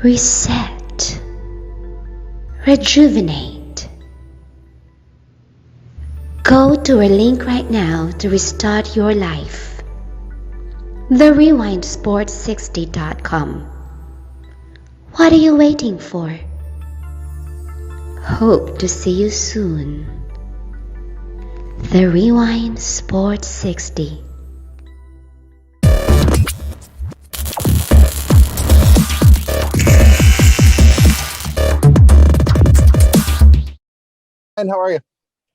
reset, rejuvenate. Go to our link right now to restart your life. TheRewindSports60.com. What are you waiting for? Hope to see you soon. The Rewind Sports 60. And how are you?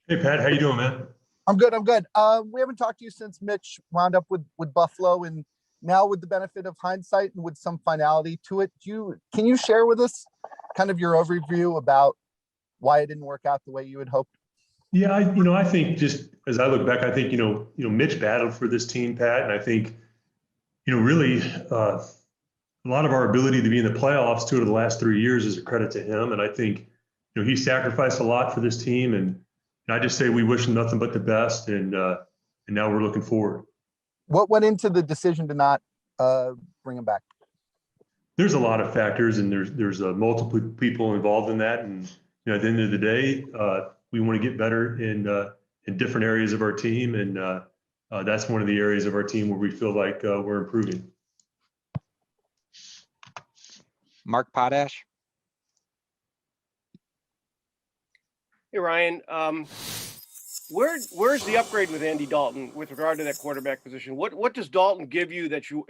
Hey Pat, how you doing, man? I'm good. We haven't talked to you since Mitch wound up with Buffalo, and now with the benefit of hindsight and with some finality to it, can you share with us kind of your overview about why it didn't work out the way you had hoped? Yeah, I think just as I look back, I think Mitch battled for this team, Pat, and I think really a lot of our ability to be in the playoffs 2 of the last 3 years is a credit to him, and I think he sacrificed a lot for this team, and I just say we wish him nothing but the best, and now we're looking forward. What went into the decision to not bring him back? There's a lot of factors, and there's multiple people involved in that, and at the end of the day, we want to get better in different areas of our team, and that's one of the areas of our team where we feel like we're improving. Mark Potash. Hey Ryan, where's the upgrade with Andy Dalton with regard to that quarterback position? What does Dalton give you that you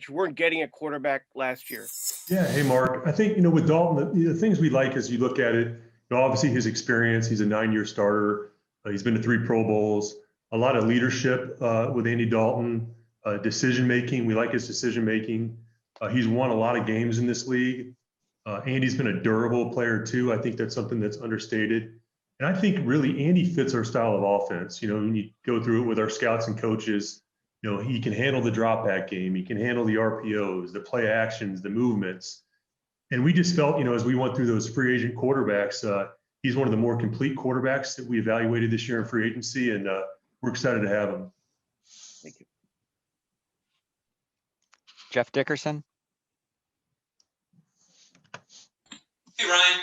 weren't getting at quarterback last year? Yeah, hey Mark, I think with Dalton, the things we like as you look at it, obviously his experience. He's a 9-year starter. He's been to 3 Pro Bowls. A lot of leadership with Andy Dalton. Decision making, we like his decision making. He's won a lot of games in this league. Andy's been a durable player too. I think that's something that's understated. And I think really Andy fits our style of offense. When you go through it with our scouts and coaches, he can handle the drop back game. He can handle the RPOs, the play actions, the movements. And we just felt, as we went through those free agent quarterbacks, he's one of the more complete quarterbacks that we evaluated this year in free agency, and we're excited to have him. Thank you. Jeff Dickerson. Hey Ryan,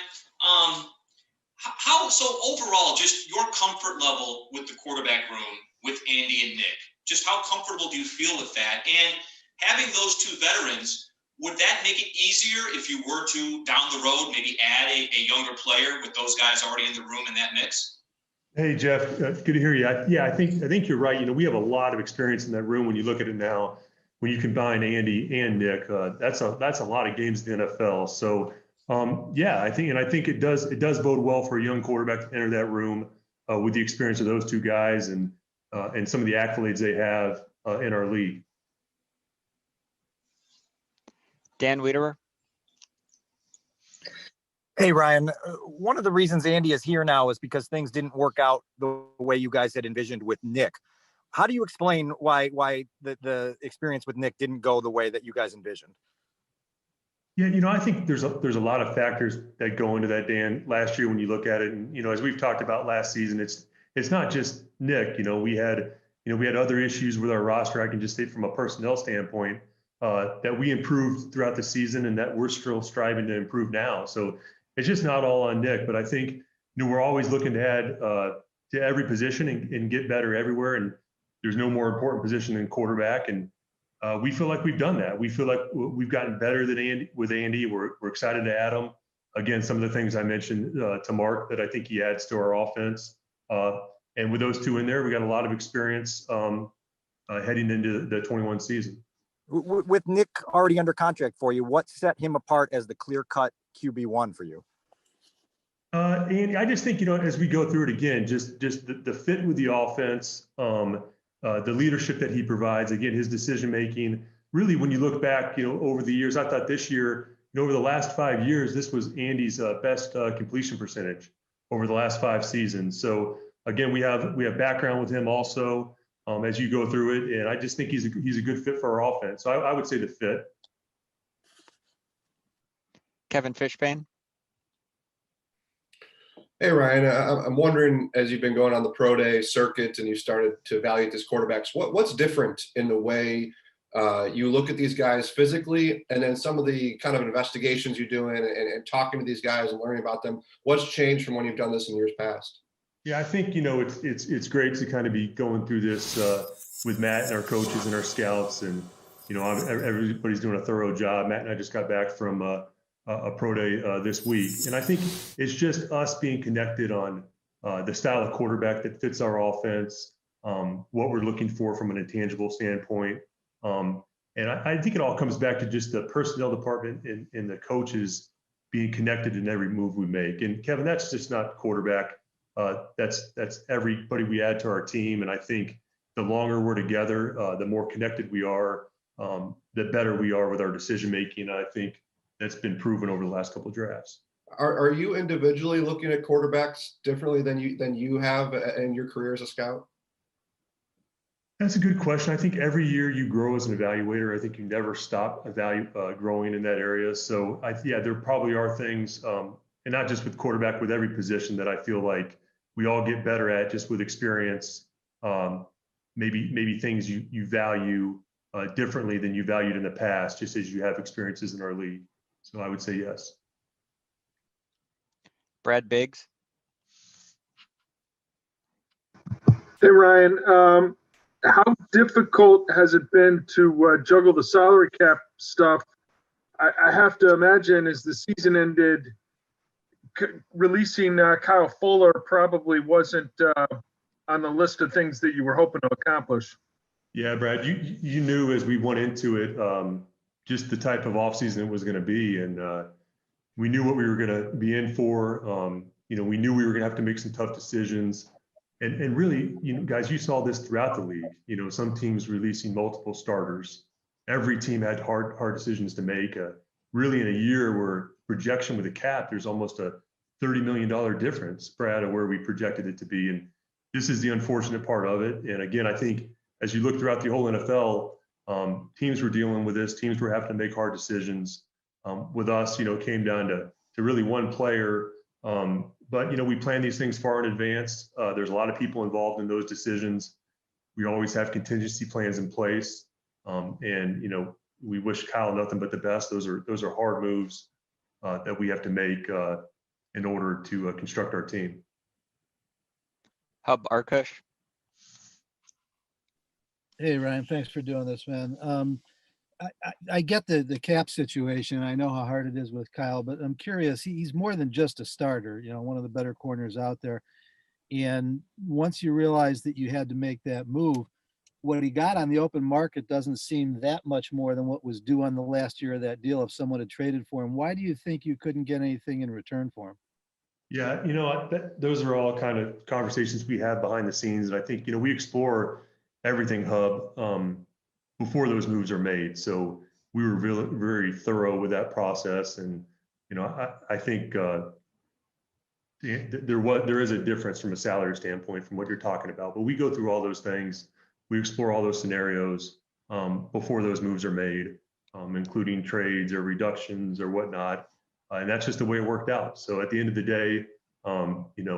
so overall, just your comfort level with the quarterback room with Andy and Nick, just how comfortable do you feel with that? And having those 2 veterans, would that make it easier if you were to down the road maybe add a younger player with those guys already in the room in that mix? Hey Jeff, good to hear you. I think you're right. We have a lot of experience in that room. When you look at it now, when you combine Andy and Nick, that's a lot of games in the NFL. So. I think it does bode well for a young quarterback to enter that room with the experience of those 2 guys and some of the accolades they have in our league. Dan Wiederer. Hey Ryan, one of the reasons Andy is here now is because things didn't work out the way you guys had envisioned with Nick. How do you explain why the experience with Nick didn't go the way that you guys envisioned? Yeah, I think there's a lot of factors that go into that, Dan. Last year, when you look at it, and as we've talked about last season, it's not just Nick. We had other issues with our roster. I can just say from a personnel standpoint that we improved throughout the season, and that we're still striving to improve now. So it's just not all on Nick, but I think we're always looking to add to every position and get better everywhere. And there's no more important position than quarterback. And we feel like we've done that. We feel like we've gotten better than Andy. We're excited to add him. Again, some of the things I mentioned to Mark that I think he adds to our offense. And with those 2 in there, we got a lot of experience heading into the 21 season. With Nick already under contract for you, what set him apart as the clear-cut QB1 for you? And I just think, as we go through it again, just the fit with the offense, the leadership that he provides, again, his decision-making, really, when you look back, over the years, I thought this year, over the last 5 years, this was Andy's best completion percentage over the last 5 seasons. So again, we have background with him also as you go through it. And I just think he's a good fit for our offense. So I would say the fit. Kevin Fishbane. Hey, Ryan, I'm wondering, as you've been going on the pro day circuit and you started to evaluate these quarterbacks, what's different in the way you look at these guys physically, and then some of the kind of investigations you do and talking to these guys and learning about them. What's changed from when you've done this in years past? Yeah, I think, it's great to kind of be going through this with Matt and our coaches and our scouts, and everybody's doing a thorough job. Matt and I just got back from a pro day this week, and I think it's just us being connected on the style of quarterback that fits our offense, what we're looking for from an intangible standpoint, and I think it all comes back to just the personnel department and the coaches being connected in every move we make. And Kevin, that's just not quarterback. That's everybody we add to our team. And I think the longer we're together, the more connected we are, the better we are with our decision making. I think that's been proven over the last couple of drafts. Are you individually looking at quarterbacks differently than you have in your career as a scout? That's a good question. I think every year you grow as an evaluator. I think you never stop growing in that area. So there probably are things, and not just with quarterback, with every position, that I feel like we all get better at just with experience. Maybe things you value differently than you valued in the past, just as you have experiences in our league. So I would say yes. Brad Biggs. Hey, Ryan. How difficult has it been to juggle the salary cap stuff? I have to imagine as the season ended, releasing Kyle Fuller probably wasn't on the list of things that you were hoping to accomplish. Yeah, Brad, you knew as we went into it just the type of offseason it was going to be, and we knew what we were going to be in for. We knew we were going to have to make some tough decisions. And really, guys, you saw this throughout the league. Some teams releasing multiple starters. Every team had hard decisions to make. Really, in a year where projection with a cap, there's almost a $30 million difference, Brad, of where we projected it to be. And this is the unfortunate part of it. And again, I think as you look throughout the whole NFL, teams were dealing with this. Teams were having to make hard decisions. With us, it came down to really one player. But we plan these things far in advance. There's a lot of people involved in those decisions. We always have contingency plans in place. And we wish Kyle nothing but the best. Those are hard moves that we have to make in order to construct our team. Hub Arkush. Hey, Ryan, thanks for doing this, man. I get the cap situation. I know how hard it is with Kyle, but I'm curious. He's more than just a starter, one of the better corners out there. And once you realize that you had to make that move, what he got on the open market doesn't seem that much more than what was due on the last year of that deal if someone had traded for him. Why do you think you couldn't get anything in return for him? Yeah, those are all kind of conversations we have behind the scenes. And I think, we explore everything, Hub, before those moves are made. So we were really very thorough with that process. And, I think there is a difference from a salary standpoint from what you're talking about. But we go through all those things. We explore all those scenarios before those moves are made, including trades or reductions or whatnot. And that's just the way it worked out. So at the end of the day,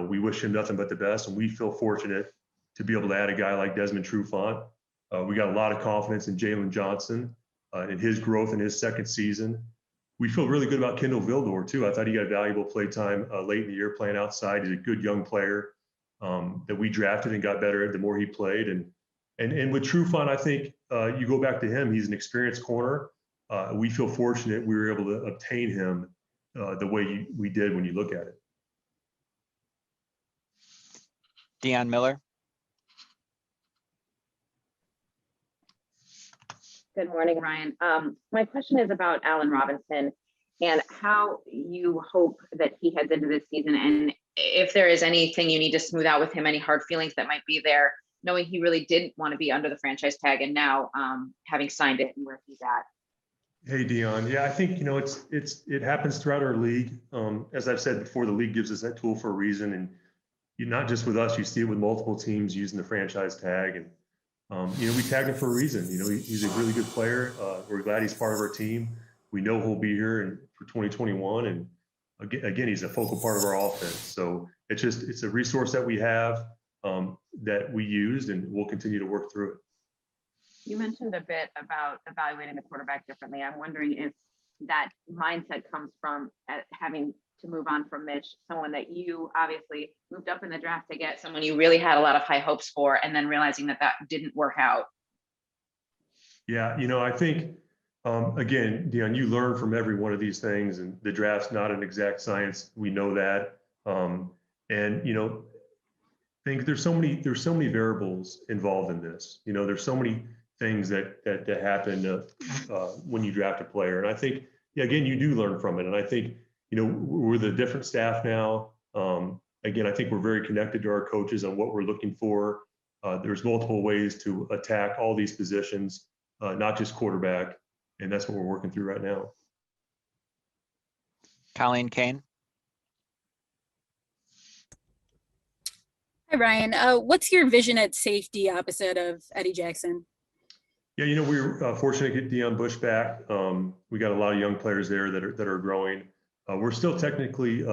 we wish him nothing but the best. And we feel fortunate to be able to add a guy like Desmond Trufant. We got a lot of confidence in Jalen Johnson and his growth in his second season. We feel really good about Kendall Vildor, too. I thought he got valuable play time late in the year playing outside. He's a good young player that we drafted and got better the more he played. And with Trufant, I think you go back to him. He's an experienced corner. We feel fortunate we were able to obtain him the way we did when you look at it. Deion Miller. Good morning, Ryan. My question is about Allen Robinson and how you hope that he heads into this season, and if there is anything you need to smooth out with him, any hard feelings that might be there, knowing he really didn't want to be under the franchise tag, and now having signed it and where he's at. Hey, Deion. Yeah, I think, it happens throughout our league. As I've said before, the league gives us that tool for a reason, and not just with us, you see it with multiple teams using the franchise tag. And we tagged him for a reason. He's a really good player. We're glad he's part of our team. We know he'll be here for 2021. And again, he's a focal part of our offense. So it's a resource that we have that we used, and we'll continue to work through it. You mentioned a bit about evaluating the quarterback differently. I'm wondering if that mindset comes from having to move on from Mitch, someone that you obviously moved up in the draft to get, someone you really had a lot of high hopes for, and then realizing that didn't work out. Yeah, I think, again, Dion, you learn from every one of these things, and the draft's not an exact science. We know that. And, think there's so many variables involved in this. There's so many things that happen when you draft a player. And I think, yeah, again, you do learn from it. And I think, we're the different staff now. Again, I think we're very connected to our coaches on what we're looking for. There's multiple ways to attack all these positions, not just quarterback. And that's what we're working through right now. Colleen Kane. Hi, Ryan. What's your vision at safety opposite of Eddie Jackson? Yeah, we were fortunate to get Deon Bush back. We got a lot of young players there that are growing. We're still technically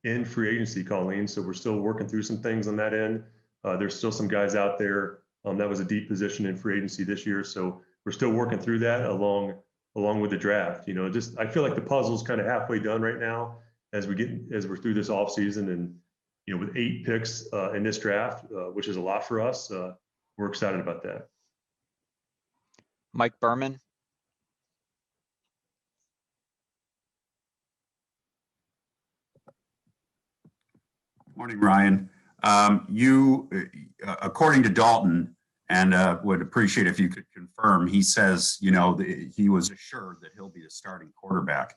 in free agency, Colleen, so we're still working through some things on that end. There's still some guys out there. That was a deep position in free agency this year, so we're still working through that along with the draft. I feel like the puzzle's kind of halfway done right now as we're through this offseason, and with 8 picks in this draft, which is a lot for us. We're excited about that. Mike Berman. Morning, Ryan. You, according to Dalton, and would appreciate if you could confirm, he says, he was assured that he'll be the starting quarterback.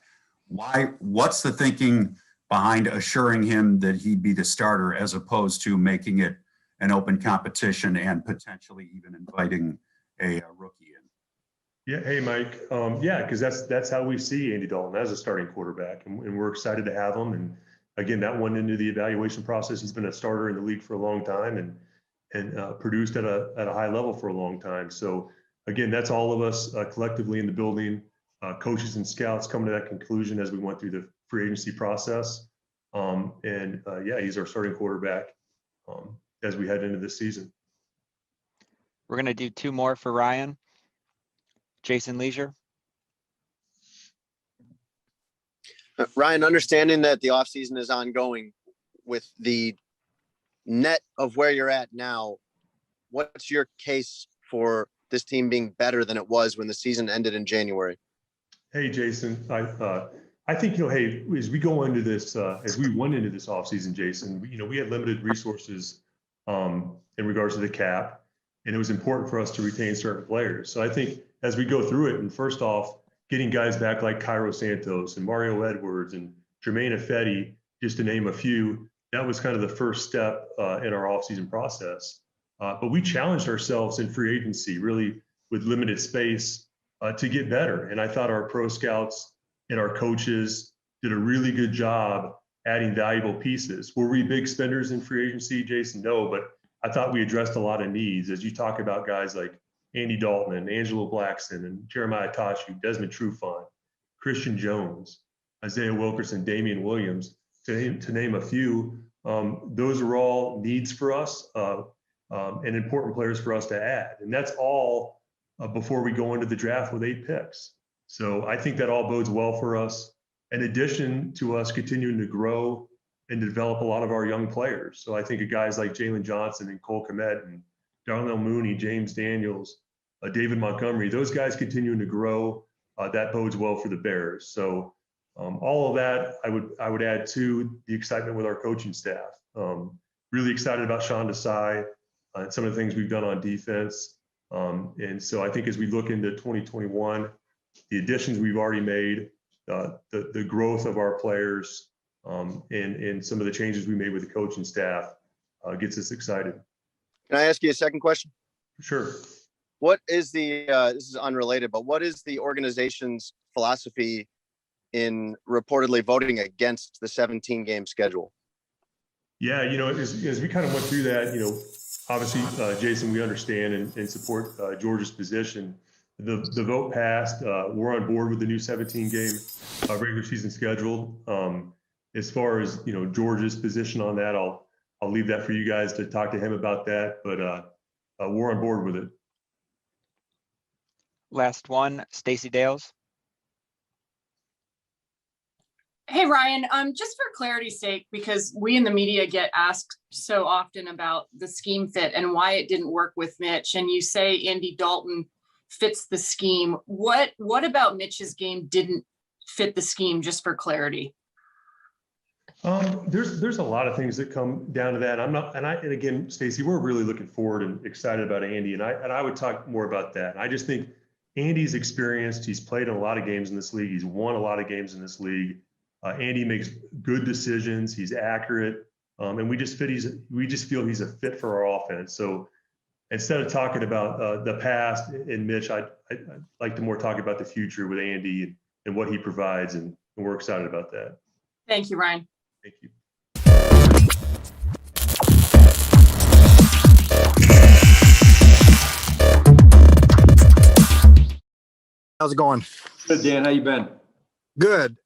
What's the thinking behind assuring him that he'd be the starter as opposed to making it an open competition and potentially even inviting a rookie in? Yeah. Hey, Mike. Yeah, because that's how we see Andy Dalton as a starting quarterback, and we're excited to have him. And again, that went into the evaluation process. He's been a starter in the league for a long time and produced at a high level for a long time. So again, that's all of us collectively in the building, coaches and scouts coming to that conclusion as we went through the free agency process. Yeah, he's our starting quarterback as we head into this season. We're going to do 2 more for Ryan. Jason Leisure. Ryan, understanding that the offseason is ongoing, with the net of where you're at now, what's your case for this team being better than it was when the season ended in January? Hey, Jason. I think, hey, as we go into this, as we went into this offseason, Jason, we had limited resources in regards to the cap, and it was important for us to retain certain players. So I think as we go through it, and first off, getting guys back like Cairo Santos and Mario Edwards and Jermaine Ifedi, just to name a few, that was kind of the first step in our offseason process. But we challenged ourselves in free agency, really with limited space, to get better. And I thought our pro scouts and our coaches did a really good job adding valuable pieces. Were we big spenders in free agency, Jason? No, but I thought we addressed a lot of needs. As you talk about guys like Andy Dalton and Angelo Blackson and Jeremiah Tachu, Desmond Trufant, Christian Jones, Isaiah Wilkerson, Damian Williams, to name a few. Those are all needs for us and important players for us to add. And that's all before we go into the draft with 8 picks. So I think that all bodes well for us, in addition to us continuing to grow and develop a lot of our young players. So I think of guys like Jalen Johnson and Cole Kmet and Darnell Mooney, James Daniels, David Montgomery, those guys continuing to grow, that bodes well for the Bears. So all of that, I would add to the excitement with our coaching staff. Really excited about Sean Desai and some of the things we've done on defense. And so I think as we look into 2021, the additions we've already made, the growth of our players, and some of the changes we made with the coaching staff gets us excited. Can I ask you a second question? Sure. What is this is unrelated, but what is the organization's philosophy in reportedly voting against the 17-game schedule? Yeah, as we kind of went through that, obviously, Jason, we understand and support Georgia's position. The vote passed. We're on board with the new 17-game regular season schedule. As far as Georgia's position on that, I'll leave that for you guys to talk to him about that. But we're on board with it. Last one, Stacy Dales. Hey, Ryan, just for clarity's sake, because we in the media get asked so often about the scheme fit and why it didn't work with Mitch, and you say Andy Dalton fits the scheme. What about Mitch's game didn't fit the scheme, just for clarity? There's a lot of things that come down to that. And again, Stacey, we're really looking forward and excited about Andy, and I would talk more about that. I just think Andy's experienced. He's played in a lot of games in this league. He's won a lot of games in this league. Andy makes good decisions. He's accurate, and we just feel he's a fit for our offense. So instead of talking about the past and Mitch, I'd like to more talk about the future with Andy and what he provides, and we're excited about that. Thank you, Ryan. Thank you. How's it going? Good, Dan. How you been? Good.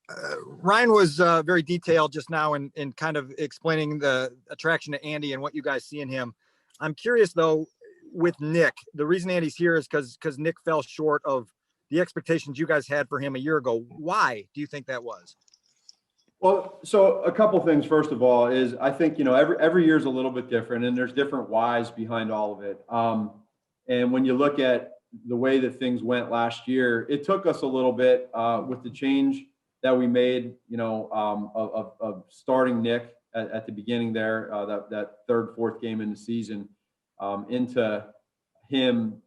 Ryan was very detailed just now in kind of explaining the attraction to Andy and what you guys see in him. I'm curious though, with Nick, the reason Andy's here is because Nick fell short of the expectations you guys had for him a year ago. Why do you think that was? Well, so a couple things. First of all, is I think, every year is a little bit different, and there's different whys behind all of it. And when you look at the way that things went last year, it took us a little bit with the change that we made, of starting Nick at the beginning there, that third, fourth game in the season, into him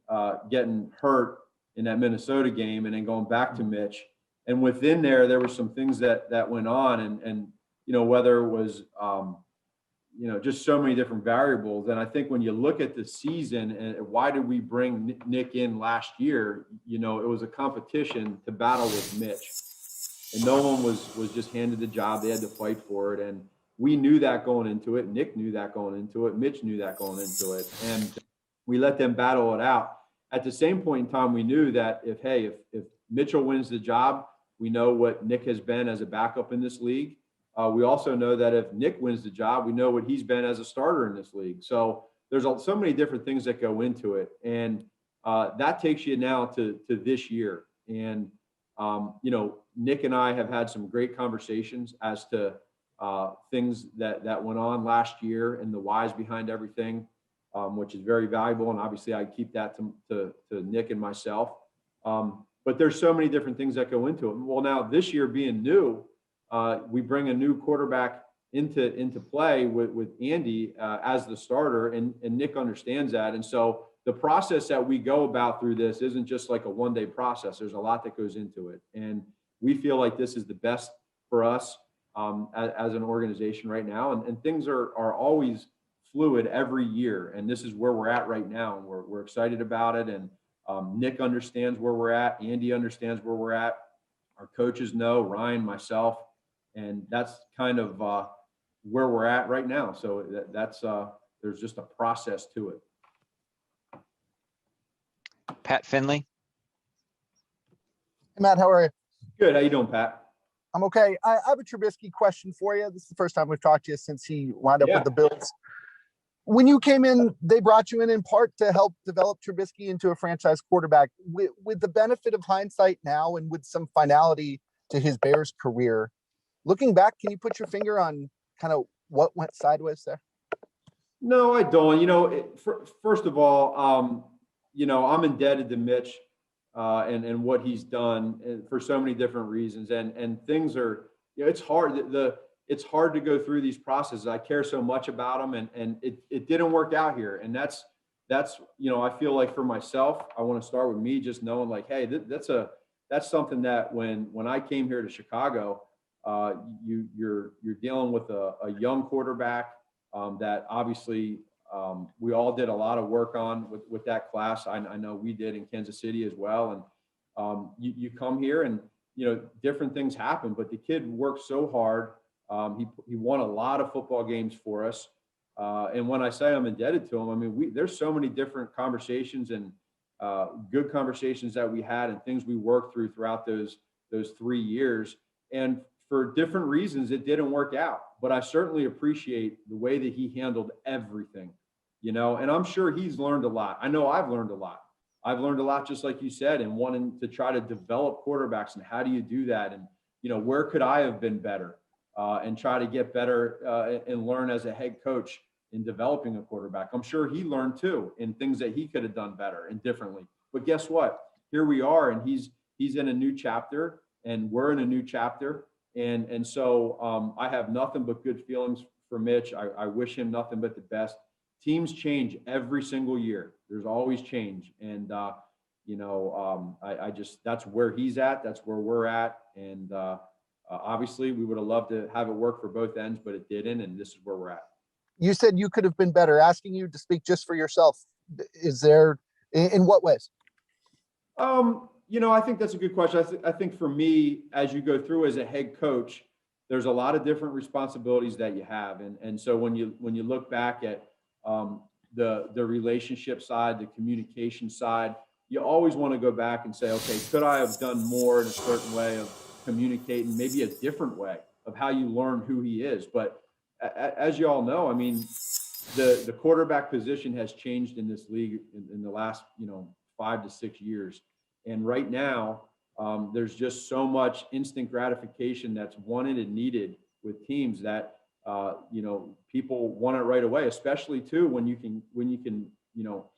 getting hurt in that Minnesota game and then going back to Mitch. And within there were some things that went on, and whether it was just so many different variables. And I think when you look at the season and why did we bring Nick in last year, it was a competition to battle with Mitch, and no one was just handed the job. They had to fight for it, and we knew that going into it. Nick knew that going into it. Mitch knew that going into it, and we let them battle it out. At the same point in time, we knew that if Mitchell wins the job, we know what Nick has been as a backup in this league. We also know that if Nick wins the job, we know what he's been as a starter in this league. So there's so many different things that go into it. And that takes you now to this year. And, Nick and I have had some great conversations as to things that went on last year and the whys behind everything, which is very valuable. And obviously I keep that to Nick and myself. But there's so many different things that go into it. Well, now this year being new, we bring a new quarterback into play with Andy as the starter, and Nick understands that. And so the process that we go about through this isn't just like a one-day process. There's a lot that goes into it. And we feel like this is the best for us as an organization right now. And things are always fluid every year. And this is where we're at right now. And we're excited about it. And Nick understands where we're at. Andy understands where we're at. Our coaches know, Ryan, myself, and that's kind of where we're at right now. So that's there's just a process to it. Pat Finley. Hey, Matt, how are you? Good. How you doing, Pat? I'm okay. I have a Trubisky question for you. This is the first time we've talked to you since he wound up with the Bills. When you came in, they brought you in part to help develop Trubisky into a franchise quarterback. With the benefit of hindsight now and with some finality to his Bears career, looking back, can you put your finger on kind of what went sideways there? No, I don't. First of all, I'm indebted to Mitch and what he's done for so many different reasons. And things are, it's hard. It's hard to go through these processes. I care so much about them, and it didn't work out here. And that's I feel like for myself, I want to start with me just knowing like, hey, that's something that when I came here to Chicago, you're dealing with a young quarterback that obviously we all did a lot of work on with that class. I know we did in Kansas City as well. And you come here and different things happen, but the kid worked so hard. He won a lot of football games for us. And when I say I'm indebted to him, I mean, there's so many different conversations and good conversations that we had and things we worked throughout those 3 years. And for different reasons, it didn't work out. But I certainly appreciate the way that he handled everything, and I'm sure he's learned a lot. I know I've learned a lot. I've learned a lot, just like you said, and wanting to try to develop quarterbacks and how do you do that? And, where could I have been better and try to get better and learn as a head coach in developing a quarterback. I'm sure he learned too in things that he could have done better and differently. But guess what? Here we are, and he's in a new chapter, and we're in a new chapter. And so I have nothing but good feelings for Mitch. I wish him nothing but the best. Teams change every single year. There's always change. And, I just, that's where he's at. That's where we're at. And obviously we would have loved to have it work for both ends, but it didn't. And this is where we're at. You said you could have been better. Asking you to speak just for yourself. Is there, in what ways? I think that's a good question. I think for me, as you go through as a head coach, there's a lot of different responsibilities that you have. And so when you look back at the relationship side, the communication side, you always want to go back and say, okay, could I have done more in a certain way of communicating, maybe a different way of how you learn who he is. But as you all know, I mean, the quarterback position has changed in this league in the last, 5 to 6 years. And right now, there's just so much instant gratification that's wanted and needed with teams that, people want it right away, especially too, when you can,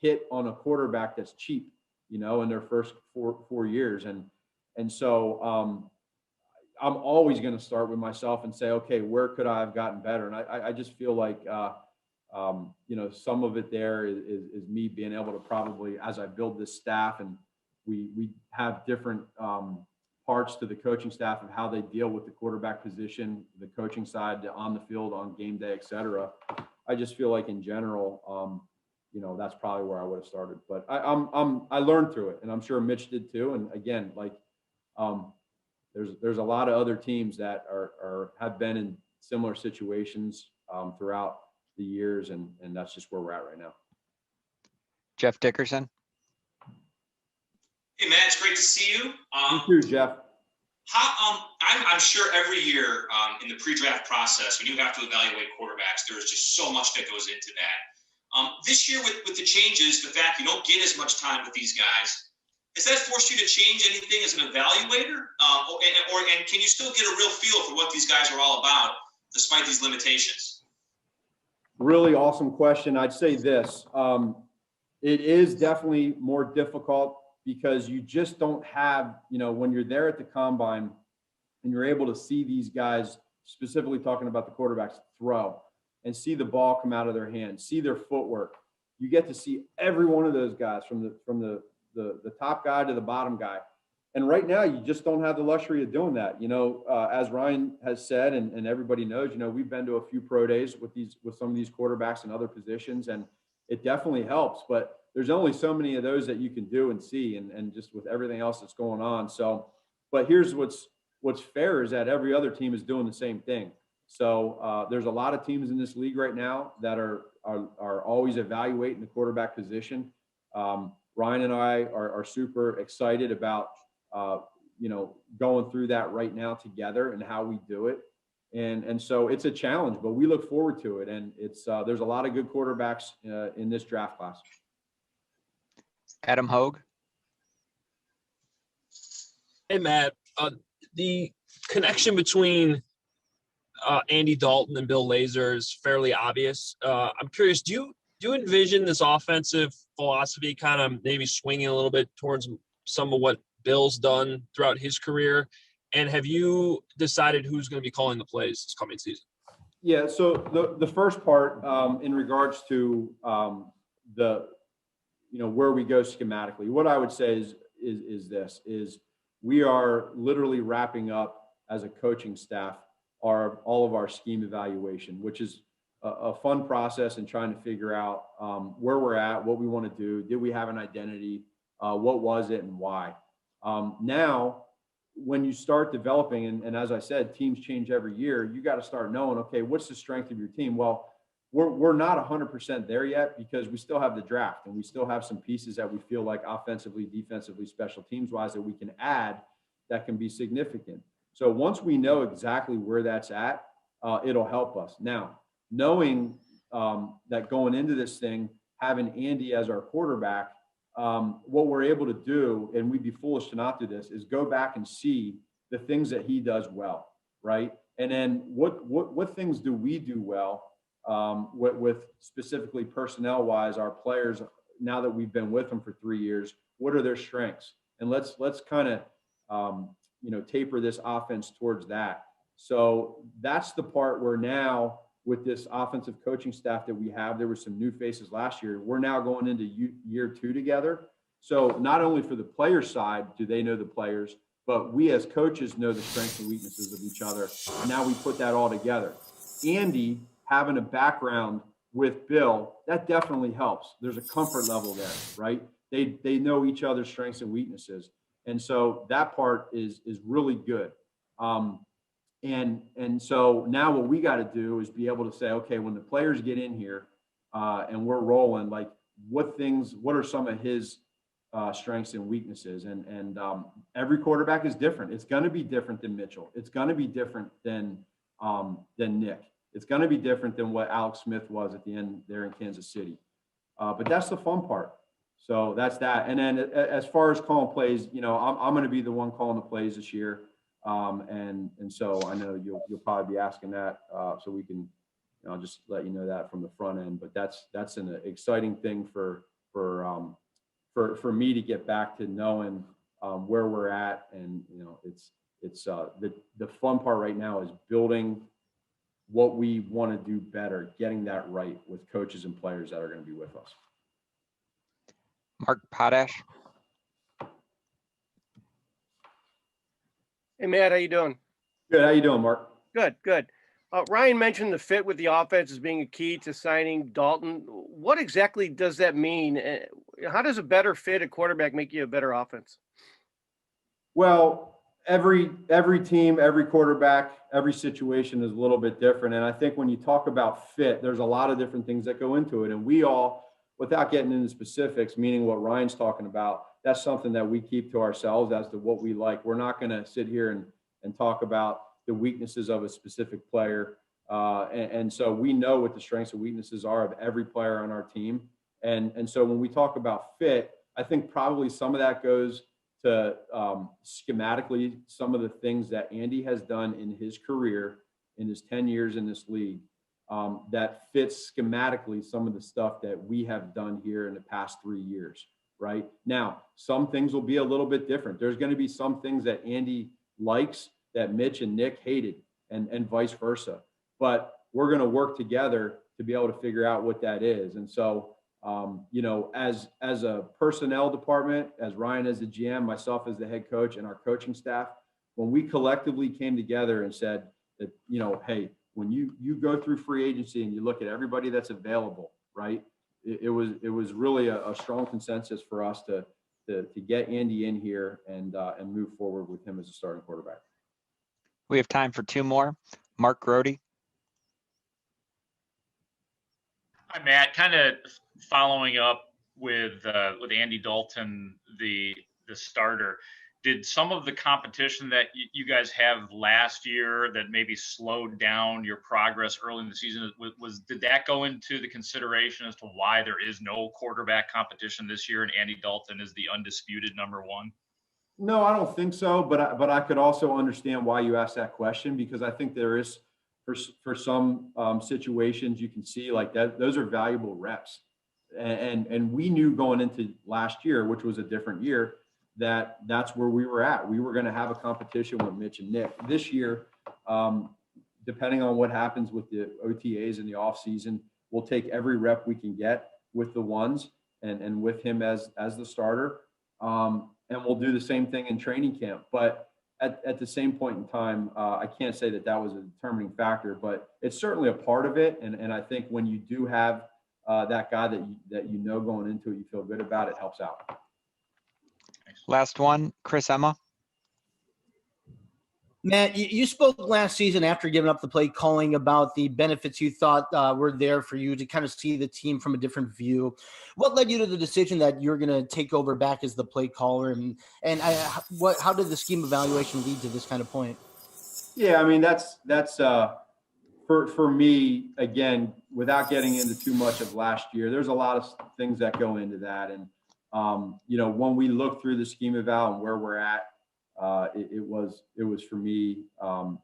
hit on a quarterback that's cheap, in their first four years. And so I'm always going to start with myself and say, okay, where could I have gotten better? And I just feel like, some of it there is me being able to probably, as I build this staff, and we have different parts to the coaching staff of how they deal with the quarterback position, the coaching side, on the field, on game day, et cetera. I just feel like in general, that's probably where I would have started. But I learned through it, and I'm sure Mitch did too. And again, there's a lot of other teams that have been in similar situations throughout the years, and that's just where we're at right now. Jeff Dickerson. Hey, Matt, it's great to see you. You too, Jeff. I'm sure every year in the pre-draft process, when you have to evaluate quarterbacks, there's just so much that goes into that. This year with the changes, the fact you don't get as much time with these guys, has that forced you to change anything as an evaluator? And can you still get a real feel for what these guys are all about despite these limitations? Really awesome question. I'd say this. It is definitely more difficult because you just don't have, when you're there at the combine and you're able to see these guys, specifically talking about the quarterbacks, throw and see the ball come out of their hands, see their footwork. You get to see every one of those guys from the top guy to the bottom guy. And right now you just don't have the luxury of doing that. As Ryan has said, and everybody knows, we've been to a few pro days with some of these quarterbacks and other positions, and it definitely helps, but there's only so many of those that you can do and see, and just with everything else that's going on. So, but here's what's fair is that every other team is doing the same thing. So there's a lot of teams in this league right now that are always evaluating the quarterback position. Ryan and I are super excited about, going through that right now together and how we do it. And so it's a challenge, but we look forward to it. And it's there's a lot of good quarterbacks in this draft class. Adam Hogue. Hey, Matt. The connection between Andy Dalton and Bill Lazor is fairly obvious. I'm curious, do you envision this offensive philosophy kind of maybe swinging a little bit towards some of what Bill's done throughout his career? And have you decided who's going to be calling the plays this coming season? Yeah, so the first part in regards to where we go schematically, what I would say is we are literally wrapping up as a coaching staff all of our scheme evaluation, which is a fun process and trying to figure out where we're at, what we want to do. Did we have an identity? What was it and why? Now, when you start developing, and as I said, teams change every year, you got to start knowing, okay, what's the strength of your team? Well, we're not 100% there yet because we still have the draft and we still have some pieces that we feel like offensively, defensively, special teams wise that we can add that can be significant. So once we know exactly where that's at, it'll help us. Now, knowing that going into this thing, having Andy as our quarterback, what we're able to do, and we'd be foolish to not do this, is go back and see the things that he does well, right? And then what things do we do well with specifically personnel wise, our players, now that we've been with them for 3 years, what are their strengths? And let's kind of taper this offense towards that. So that's the part where now with this offensive coaching staff that we have, there were some new faces last year. We're now going into year 2 together. So not only for the player side, do they know the players, but we as coaches know the strengths and weaknesses of each other. And now we put that all together. Andy having a background with Bill, that definitely helps. There's a comfort level there, right? They know each other's strengths and weaknesses. And so that part is really good. And so now what we got to do is be able to say, okay, when the players get in here and we're rolling, like what are some of his strengths and weaknesses? And every quarterback is different. It's going to be different than Mitchell. It's going to be different than Nick. It's going to be different than what Alex Smith was at the end there in Kansas City. But that's the fun part. So that's that. And then as far as calling plays, I'm going to be the one calling the plays this year. And so I know you'll probably be asking that, so we can, I'll just let you know that from the front end. But that's an exciting thing for me to get back to knowing where we're at, and it's the fun part right now is building what we want to do better, getting that right with coaches and players that are going to be with us. Mark Potash. Hey, Matt, how you doing? Good. How you doing, Mark? Good. Ryan mentioned the fit with the offense as being a key to signing Dalton. What exactly does that mean? How does a better fit at quarterback make you a better offense? Well, every team, every quarterback, every situation is a little bit different. And I think when you talk about fit, there's a lot of different things that go into it. And we all, without getting into specifics, meaning what Ryan's talking about, that's something that we keep to ourselves as to what we like. We're not going to sit here and talk about the weaknesses of a specific player. And so we know what the strengths and weaknesses are of every player on our team. And so when we talk about fit, I think probably some of that goes to schematically some of the things that Andy has done in his career, in his 10 years in this league, that fits schematically some of the stuff that we have done here in the past 3 years, right? Now, some things will be a little bit different. There's going to be some things that Andy likes that Mitch and Nick hated, and vice versa. But we're going to work together to be able to figure out what that is. And so, as a personnel department, as Ryan as the GM, myself as the head coach, and our coaching staff, when we collectively came together and said that, hey, when you go through free agency and you look at everybody that's available, right? It was really a strong consensus for us to get Andy in here and move forward with him as a starting quarterback. We have time for 2 more. Mark Grody. Hi, Matt. Kind of following up with Andy Dalton, the starter. Did some of the competition that you guys have last year that maybe slowed down your progress early in the season, did that go into the consideration as to why there is no quarterback competition this year and Andy Dalton is the undisputed number 1? No, I don't think so. But I could also understand why you asked that question, because I think there is for some situations you can see like that. Those are valuable reps, and we knew going into last year, which was a different year, that's where we were at. We were going to have a competition with Mitch and Nick this year. Depending on what happens with the OTAs in the off season, we'll take every rep we can get with the ones and with him as the starter. And we'll do the same thing in training camp. But at the same point in time, I can't say that was a determining factor, but it's certainly a part of it. And I think when you do have that guy that going into it, you feel good about, it helps out. Last one, Chris Emma. Matt, you spoke last season after giving up the play calling about the benefits you thought were there for you to kind of see the team from a different view. What led you to the decision that you're going to take over back as the play caller, how did the scheme evaluation lead to this kind of point? Yeah, I mean that's for me, again, without getting into too much of last year. There's a lot of things that go into that, and You know, when we look through the scheme eval and where we're at, it was for me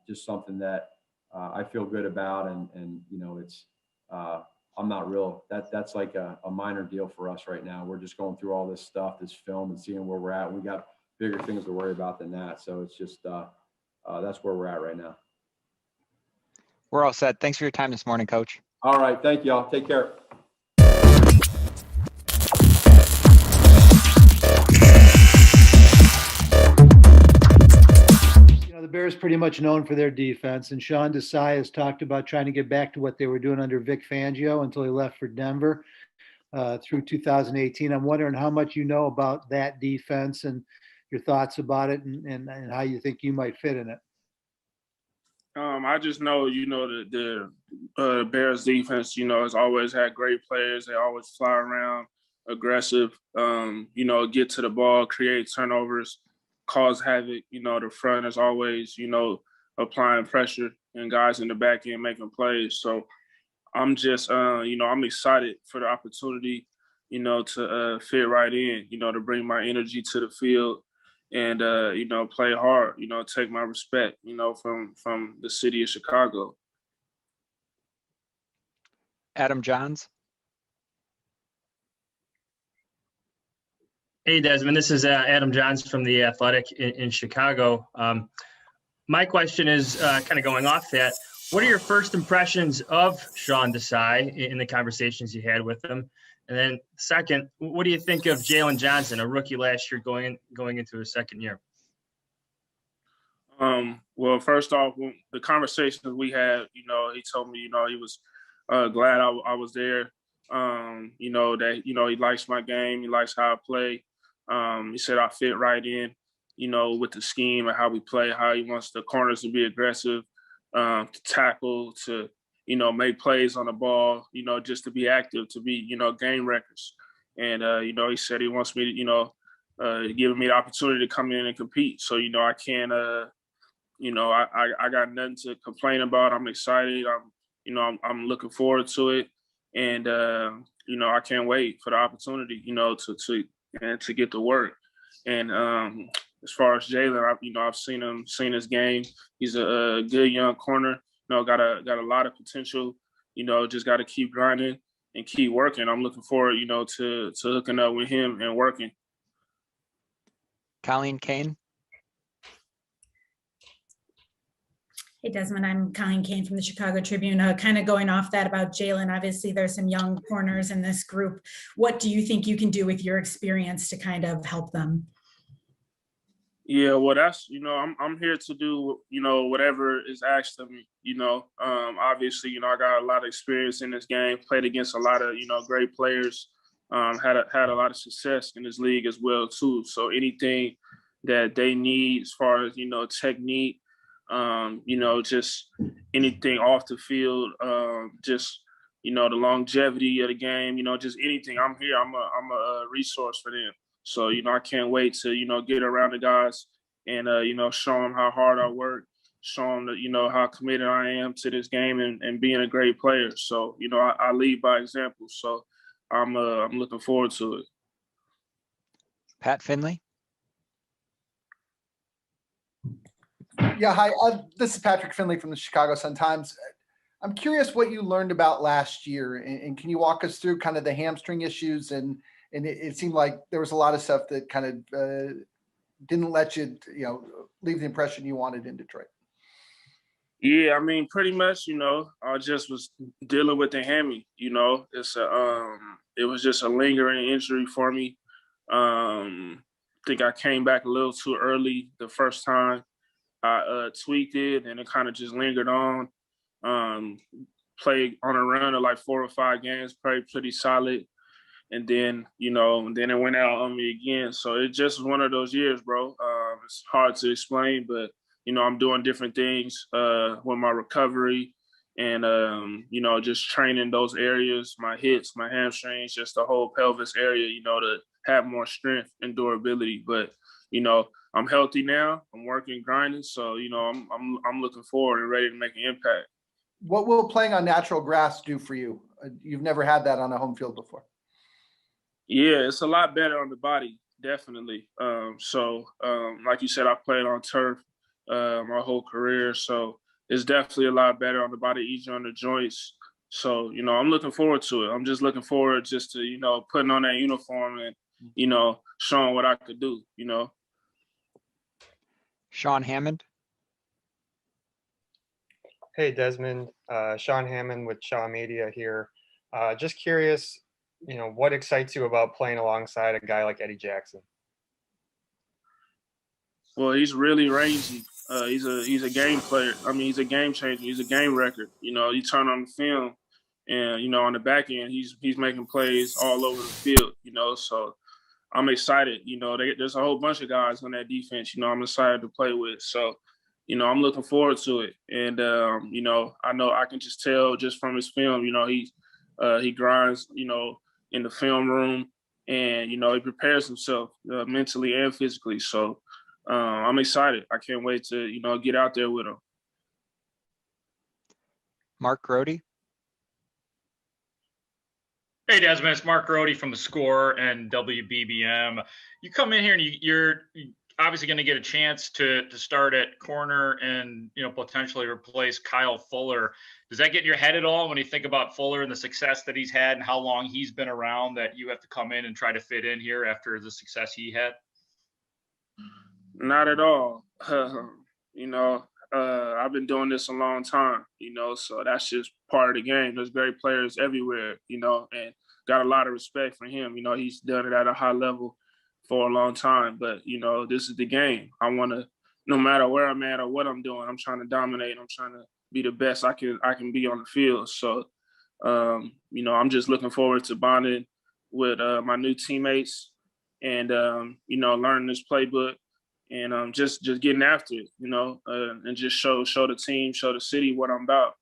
just something that I feel good about, and you know, it's I'm not real. That's like a minor deal for us right now. We're just going through all this stuff, this film, and seeing where we're at. We got bigger things to worry about than that. So it's just that's where we're at right now. We're all set. Thanks for your time this morning, Coach. All right, thank y'all. Take care. You know, the Bears pretty much known for their defense, and Sean Desai has talked about trying to get back to what they were doing under Vic Fangio until he left for Denver through 2018. I'm wondering how much you know about that defense and your thoughts about it, and how you think you might fit in it. I just know, you know, the Bears defense, you know, has always had great players. They always fly around, aggressive, you know, get to the ball, create turnovers, cause havoc. You know, the front is always, you know, applying pressure, and guys in the back end making plays. So I'm just, you know, I'm excited for the opportunity, you know, to fit right in, you know, to bring my energy to the field and, you know, play hard, you know, take my respect, you know, from the city of Chicago. Adam Johns. Hey, Desmond, this is Adam Johns from The Athletic in Chicago. My question is kind of going off that. What are your first impressions of Sean Desai in the conversations you had with him? And then second, what do you think of Jalen Johnson, a rookie last year going into his second year? Well, first off, the conversations we had, you know, he told me, you know, he was glad I was there. You know, that, you know, he likes my game. He likes how I play. He said I fit right in, you know, with the scheme and how we play, how he wants the corners to be aggressive, to tackle, to, you know, make plays on the ball, you know, just to be active, to be, you know, game wreckers. And, you know, he said he wants me to, you know, giving me the opportunity to come in and compete. So, you know, I can't, you know, I got nothing to complain about. I'm excited. You know, I'm looking forward to it. And, you know, I can't wait for the opportunity, you know, to get to work. And as far as Jalen, you know, I've seen his game. He's a good young corner. You know, got a lot of potential. You know, just got to keep grinding and keep working. I'm looking forward, you know, to hooking up with him and working. Colleen Kane. Hey, Desmond, I'm Colleen Kane from the Chicago Tribune. Kind of going off that about Jalen, obviously there's some young corners in this group. What do you think you can do with your experience to kind of help them? Yeah, well, that's, you know, I'm here to do, you know, whatever is asked of me, you know. Obviously, you know, I got a lot of experience in this game, played against a lot of, you know, great players, had a lot of success in this league as well, too. So anything that they need as far as, you know, technique, you know, just anything off the field, just, you know, the longevity of the game, you know, just anything. I'm here. I'm a resource for them. So, you know, I can't wait to, you know, get around the guys and, you know, show them how hard I work, show them that, you know, how committed I am to this game and being a great player. So, you know, I lead by example. So I'm looking forward to it. Pat Finley. Yeah, hi. This is Patrick Finley from the Chicago Sun-Times. I'm curious what you learned about last year, and can you walk us through kind of the hamstring issues? And it seemed like there was a lot of stuff that kind of didn't let you, you know, leave the impression you wanted in Detroit. Yeah, I mean, pretty much, you know, I just was dealing with the hammy. You know, it was just a lingering injury for me. I think I came back a little too early the first time. I tweaked it, and it kind of just lingered on. Played on a run of like 4 or 5 games, played pretty solid. And then, you know, and then it went out on me again. So it just was one of those years, bro. It's hard to explain, but, you know, I'm doing different things with my recovery and, you know, just training those areas, my hips, my hamstrings, just the whole pelvis area, you know, to have more strength and durability. But, you know, I'm healthy now. I'm working, grinding. So, you know, I'm looking forward and ready to make an impact. What will playing on natural grass do for you? You've never had that on a home field before. Yeah, it's a lot better on the body, definitely. Like you said, I played on turf my whole career, so it's definitely a lot better on the body, easier on the joints. So, I'm looking forward to it. I'm just looking forward just to, putting on that uniform and, showing what I could do. Sean Hammond. Hey, Desmond. Sean Hammond with Shaw Media here. Just curious, what excites you about playing alongside a guy like Eddie Jackson? Well, he's really rangy. He's a game player. I mean, he's a game changer. He's a game record. You turn on the film, and on the back end, he's making plays all over the field. So I'm excited. There's a whole bunch of guys on that defense. I'm excited to play with. So, I'm looking forward to it. And I know I can just tell just from his film. He grinds. In the film room, and he prepares himself mentally and physically. So. I'm excited. I can't wait to, get out there with him. Mark Grody. Hey, Desmond, it's Mark Grody from The Score and WBBM. You come in here and you're obviously going to get a chance to start at corner and, potentially replace Kyle Fuller. Does that get in your head at all when you think about Fuller and the success that he's had and how long he's been around, that you have to come in and try to fit in here after the success he had? Not at all. I've been doing this a long time, so that's just part of the game. There's great players everywhere, and got a lot of respect for him. He's done it at a high level for a long time, but, this is the game. I want to, no matter where I'm at or what I'm doing, I'm trying to dominate. I'm trying to be the best I can be on the field. So, I'm just looking forward to bonding with my new teammates and, learning this playbook. And just getting after it, and just show the team, show the city what I'm about.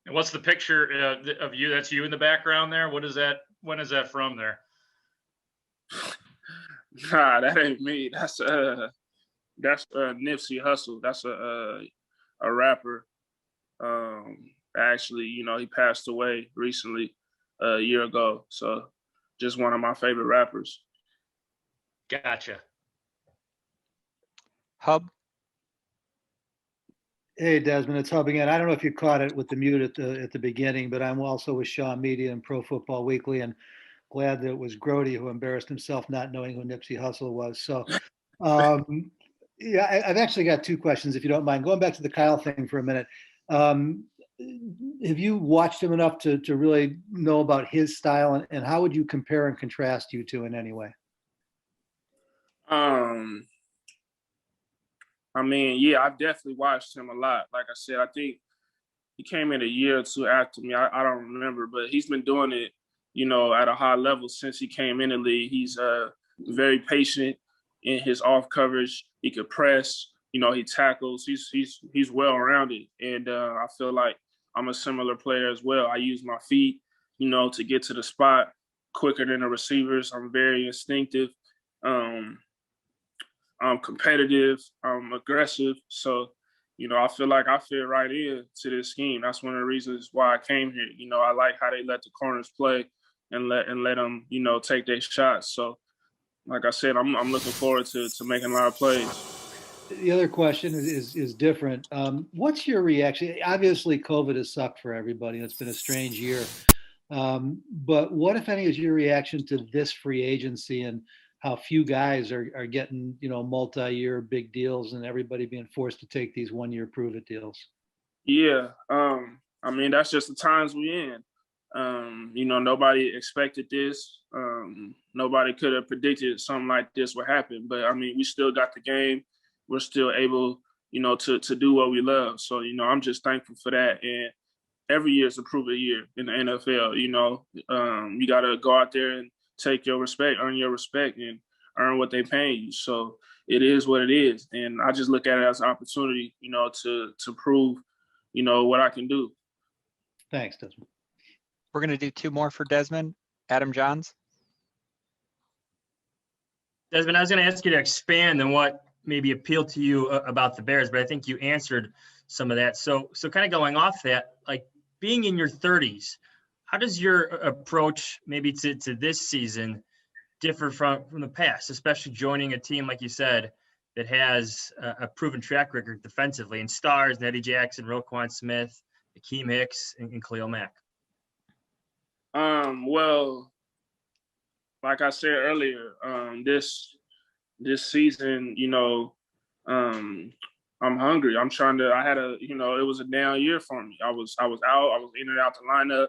And what's the picture of you? That's you in the background there. What is that? When is that from there? Nah, that ain't me. That's Nipsey Hussle. That's a rapper. Actually, he passed away recently, a year ago. So just one of my favorite rappers. Gotcha. Hub. Hey, Desmond, it's Hub again. I don't know if you caught it with the mute at the beginning, but I'm also with Shaw Media and Pro Football Weekly, and glad that it was Grody who embarrassed himself not knowing who Nipsey Hussle was. So, yeah, I've actually got two questions, if you don't mind. Going back to the Kyle thing for a minute, have you watched him enough to really know about his style, and how would you compare and contrast you two in any way? I mean, yeah, I've definitely watched him a lot. Like I said, I think he came in a year or two after me. I don't remember, but he's been doing it, at a high level since he came in the league. He's very patient in his off coverage. He could press, he tackles. He's well-rounded. And I feel like I'm a similar player as well. I use my feet, to get to the spot quicker than the receivers. I'm very instinctive. I'm competitive, I'm aggressive. So, I feel like I fit right in to this scheme. That's one of the reasons why I came here. I like how they let the corners play and let them, take their shots. So, like I said, I'm looking forward to making a lot of plays. The other question is different. What's your reaction? Obviously, COVID has sucked for everybody. It's been a strange year. But what, if any, is your reaction to this free agency and how few guys are getting, multi-year big deals and everybody being forced to take these one-year prove-it deals? Yeah. I mean, that's just the times we're in. Nobody expected this. Nobody could have predicted something like this would happen. But, I mean, we still got the game. We're still able, to do what we love. So, I'm just thankful for that. And every year is a prove-it year in the NFL. You got to go out there and take your respect, earn your respect, and earn what they paying you. So it is what it is. And I just look at it as an opportunity, to prove, what I can do. Thanks, Desmond. We're going to do two more for Desmond. Adam Johns. Desmond, I was going to ask you to expand on what maybe appealed to you about the Bears, but I think you answered some of that. So kind of going off that, like being in your 30s, how does your approach maybe to this season differ from the past, especially joining a team, like you said, that has a proven track record defensively and stars, Eddie Jackson, Roquan Smith, Akeem Hicks, and Khalil Mack? Well, like I said earlier, this season, I'm hungry. I'm trying to. I had it was a down year for me. I was out. I was in and out the lineup.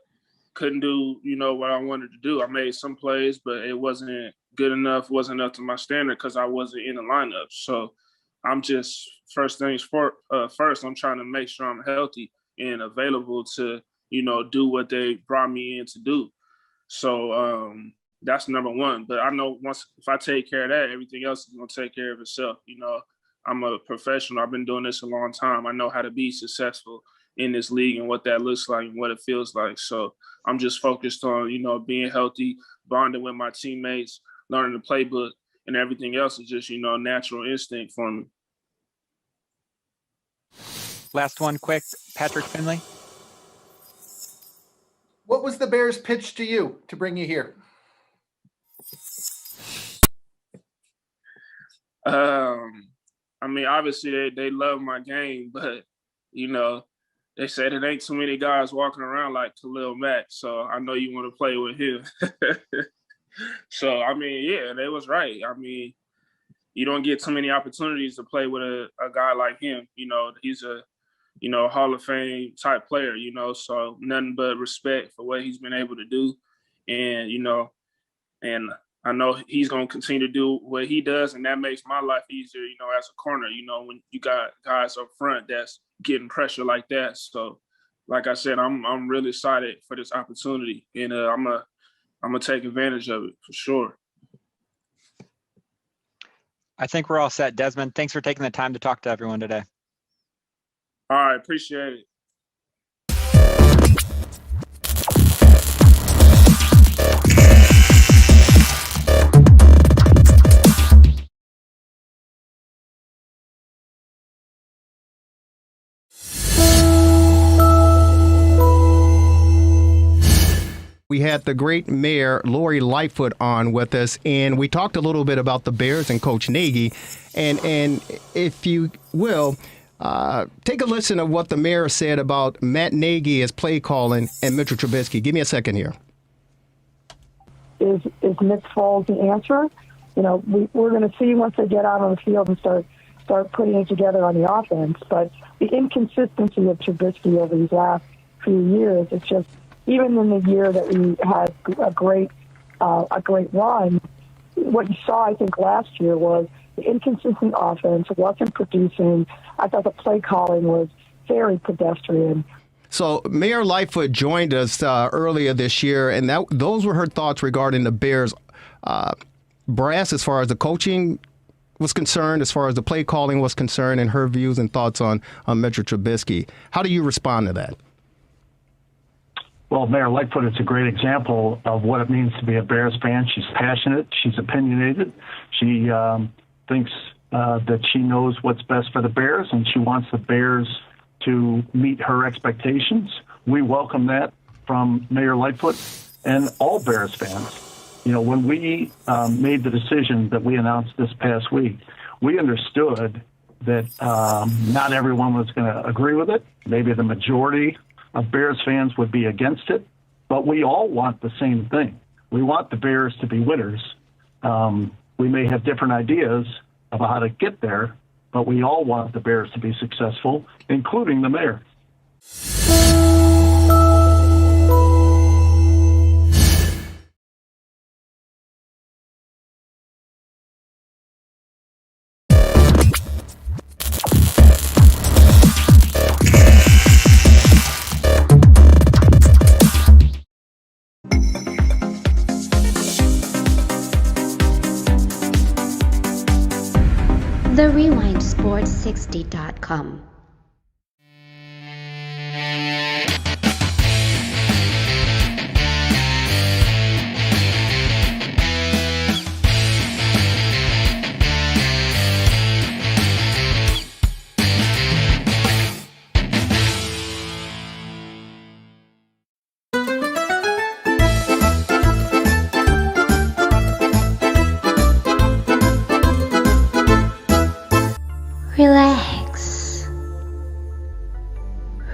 Couldn't do what I wanted to do. I made some plays, but it wasn't good enough. Wasn't up to my standard because I wasn't in the lineup. So I'm just first. I'm trying to make sure I'm healthy and available to do what they brought me in to do. So that's number one. But I know if I take care of that, everything else is gonna take care of itself. I'm a professional. I've been doing this a long time. I know how to be successful in this league and what that looks like and what it feels like. So I'm just focused on, being healthy, bonding with my teammates, learning the playbook, and everything else is just, natural instinct for me. Last one quick, Patrick Finley. What was the Bears' pitch to you to bring you here? Obviously they love my game, but they said it ain't too many guys walking around like Khalil Mack, so I know you want to play with him. So yeah, they was right. You don't get too many opportunities to play with a guy like him. He's a Hall of Fame type player. So nothing but respect for what he's been able to do, and and I know he's going to continue to do what he does, and that makes my life easier, as a corner, when you got guys up front that's getting pressure like that. So, like I said, I'm really excited for this opportunity, and I'm gonna take advantage of it for sure. I think we're all set. Desmond, thanks for taking the time to talk to everyone today. All right, appreciate it. We had the great mayor, Lori Lightfoot, on with us, and we talked a little bit about the Bears and Coach Nagy. And if you will, take a listen to what the mayor said about Matt Nagy as play calling and Mitchell Trubisky. Give me a second here. Is Nick Foles the answer? We're going to see once they get out on the field and start putting it together on the offense. But the inconsistency of Trubisky over these last few years, it's just, even in the year that we had a great run, what you saw, I think, last year was the inconsistent offense wasn't producing. I thought the play calling was very pedestrian. So Mayor Lightfoot joined us earlier this year, and those were her thoughts regarding the Bears brass as far as the coaching was concerned, as far as the play calling was concerned, and her views and thoughts on Mitchell Trubisky. How do you respond to that? Well, Mayor Lightfoot is a great example of what it means to be a Bears fan. She's passionate. She's opinionated. She thinks that she knows what's best for the Bears, and she wants the Bears to meet her expectations. We welcome that from Mayor Lightfoot and all Bears fans. When we made the decision that we announced this past week, we understood that not everyone was going to agree with it. Maybe the majority of Bears fans would be against it, but we all want the same thing. We want the Bears to be winners. We may have different ideas about how to get there, but we all want the Bears to be successful, including the mayor. TheRewindSports60.com.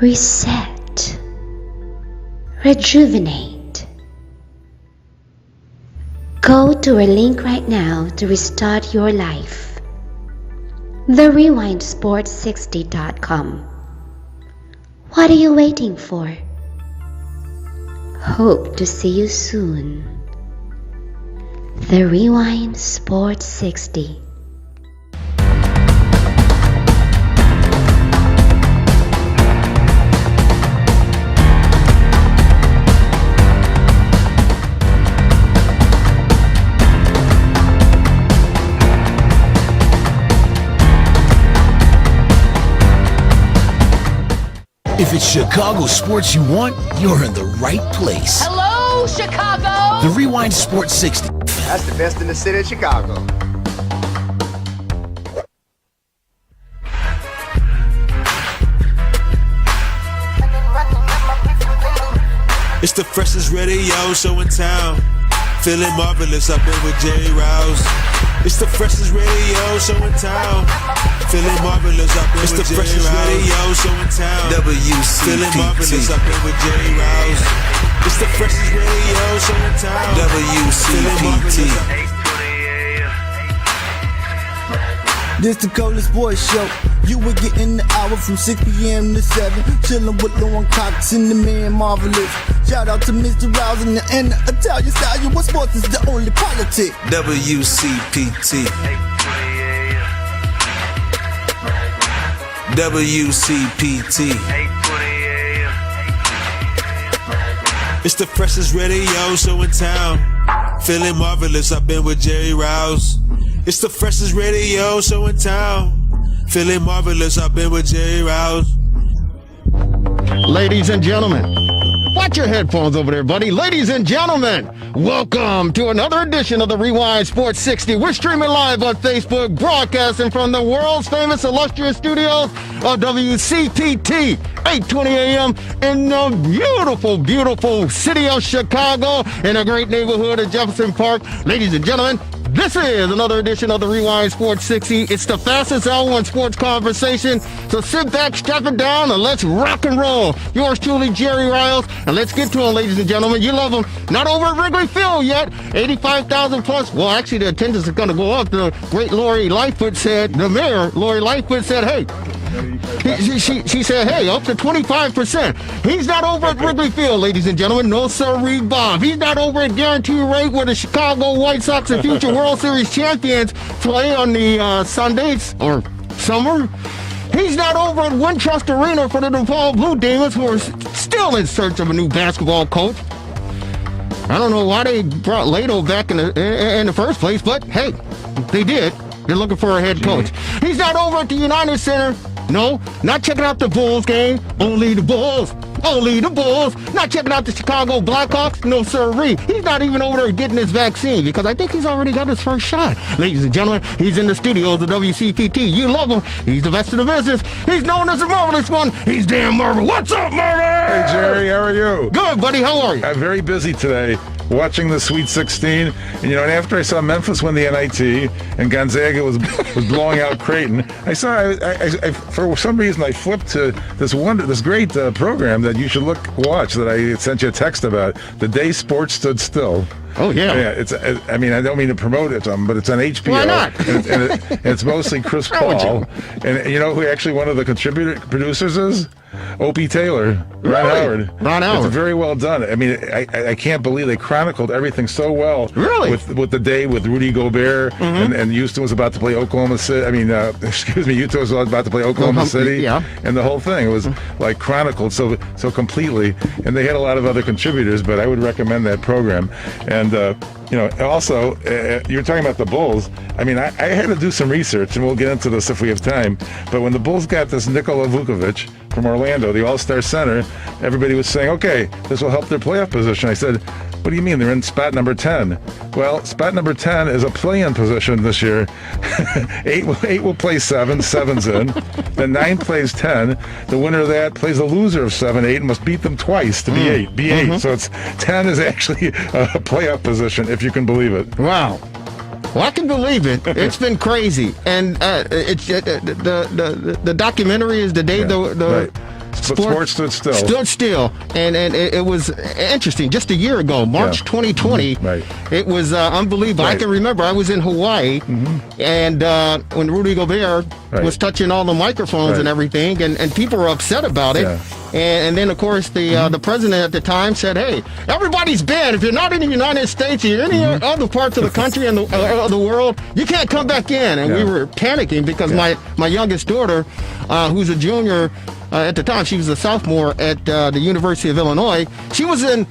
reset, rejuvenate. Go to our link right now to restart your life. TheRewindSports60.com. What are you waiting for? Hope to see you soon. The Rewind Sports 60. If it's Chicago sports you want, you're in the right place. Hello, Chicago! The Rewind Sports 60. That's the best in the city of Chicago. It's the freshest radio show in town. Feeling marvelous, I've been with Jerry Rouse. It's the freshest radio show in town. Feeling marvelous, I've been with Jerry Rouse. It's the freshest radio show in town. WCPT. Feeling marvelous, I've been with Jerry Rouse. It's the freshest radio show in town. WCPT. This the coldest sports show. You were getting the hour from 6 p.m. to 7. Chillin' with Lauren Cox and the man Marvelous. Shout out to Mr. Rouse and the Italian style. What sports is the only politic? WCPT. WCPT. It's the freshest radio show in town. Feeling marvelous, I've been with Jerry Rouse. It's the freshest radio show in town. Feeling marvelous, I've been with Jerry Rouse. Ladies and gentlemen, watch your headphones over there, buddy. Ladies and gentlemen, welcome to another edition of the Rewind Sports 60. We're streaming live on Facebook, broadcasting from the world's famous illustrious studios of WCPT, 8:20 a.m. in the beautiful, beautiful city of Chicago, in a great neighborhood of Jefferson Park. Ladies and gentlemen, this is another edition of the Rewind Sports 60. It's the fastest hour in sports conversation. So sit back, strap it down, and let's rock and roll. Yours truly, Jerry Riles. And let's get to him, ladies and gentlemen. You love him. Not over at Wrigley Field yet. 85,000 plus. Well, actually, the attendance is going to go up. The great Lori Lightfoot said, the mayor, Lori Lightfoot said, hey, she said, hey, up to 25%. He's not over at Wrigley Field, ladies and gentlemen. No sirree, Bob. He's not over at Guarantee Rate where the Chicago White Sox and future World Series champions play on the Sundays or summer. He's not over at Wintrust Arena for the DePaul Blue Demons, who are still in search of a new basketball coach. I don't know why they brought Lato back in the first place, but hey, they did. They're looking for a head coach. He's not over at the United Center. No, not checking out the Bulls game. Only the Bulls. Only the Bulls. Not checking out the Chicago Blackhawks. No sirree. He's not even over there getting his vaccine because I think he's already got his first shot. Ladies and gentlemen, he's in the studios of WCPT. You love him. He's the best of the business. He's known as the marvelous one. He's Dan Marvel. What's up, Marvel? Hey, Jerry. How are you? Good, buddy. How are you? I'm very busy today. Watching the Sweet 16, and and after I saw Memphis win the NIT and Gonzaga was blowing out Creighton, I for some reason I flipped to this great program that you should watch that I sent you a text about. The Day Sports Stood Still. Oh yeah. Yeah, I don't mean to promote it, but it's on HBO. Why not? and it's mostly Chris Paul, and you know who actually one of the producers is? Opie Taylor, Ron Howard. Ron Howard. It's very well done. I mean, I can't believe they chronicled everything so well. Really? With the day with Rudy Gobert and Houston was about to play Oklahoma City. I mean, Utah was about to play Oklahoma City. Yeah. And the whole thing was like chronicled so completely. And they had a lot of other contributors, but I would recommend that program. And also, you were talking about the Bulls. I mean, I had to do some research, and we'll get into this if we have time. But when the Bulls got this Nikola Vukovic from Orlando, the all-star center, everybody was saying, okay, this will help their playoff position. I said, what do you mean? They're in spot number 10. Well, spot number 10 is a play-in position this year. 8 will play 7, 7's in. Then 9 plays 10. The winner of that plays the loser of 7, 8, and must beat them twice to be 8. Be 8. So it's 10 is actually a playoff position, if you can believe it. Wow. Well, I can believe it. It's been crazy, and it's the documentary is the day Sports stood still. Stood still, and it was interesting. Just a year ago, March 2020, Right. it was unbelievable. I Right. can remember I was in Hawaii, and when Rudy Gobert Right. was touching all the microphones Right. and everything, and people were upset about it. Yeah. And then, of course, the president at the time said, "Hey, everybody's banned. If you're not in the United States, you're in any other parts of the country and the world, you can't come back in." And we were panicking because my youngest daughter, who's a junior at the time, she was a sophomore at the University of Illinois. She was in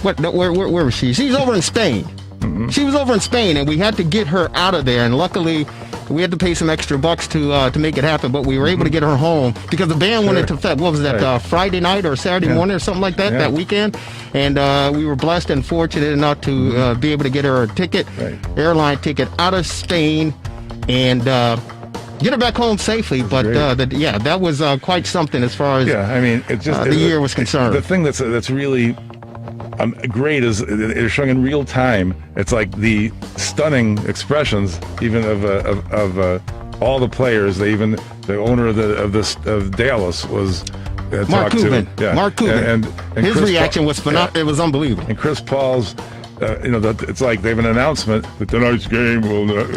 where was she? She was over in Spain. She was over in Spain, and we had to get her out of there. And luckily, we had to pay some extra bucks to make it happen. But we were able to get her home because the ban went into effect. What was that? Friday night or Saturday morning or something like that? That weekend, and we were blessed and fortunate enough to be able to get her a ticket, airline ticket out of Spain, and get her back home safely. But that was quite something as far as I mean, it's just the year was concerned. The thing that's really great is they're showing in real time. It's like the stunning expressions, even of all the players. They even the owner of Dallas was Mark talked Cuban. to. Yeah. Mark Cuban. And his Chris reaction was phenomenal. It was unbelievable. And Chris Paul's. It's like they have an announcement that tonight's game will not,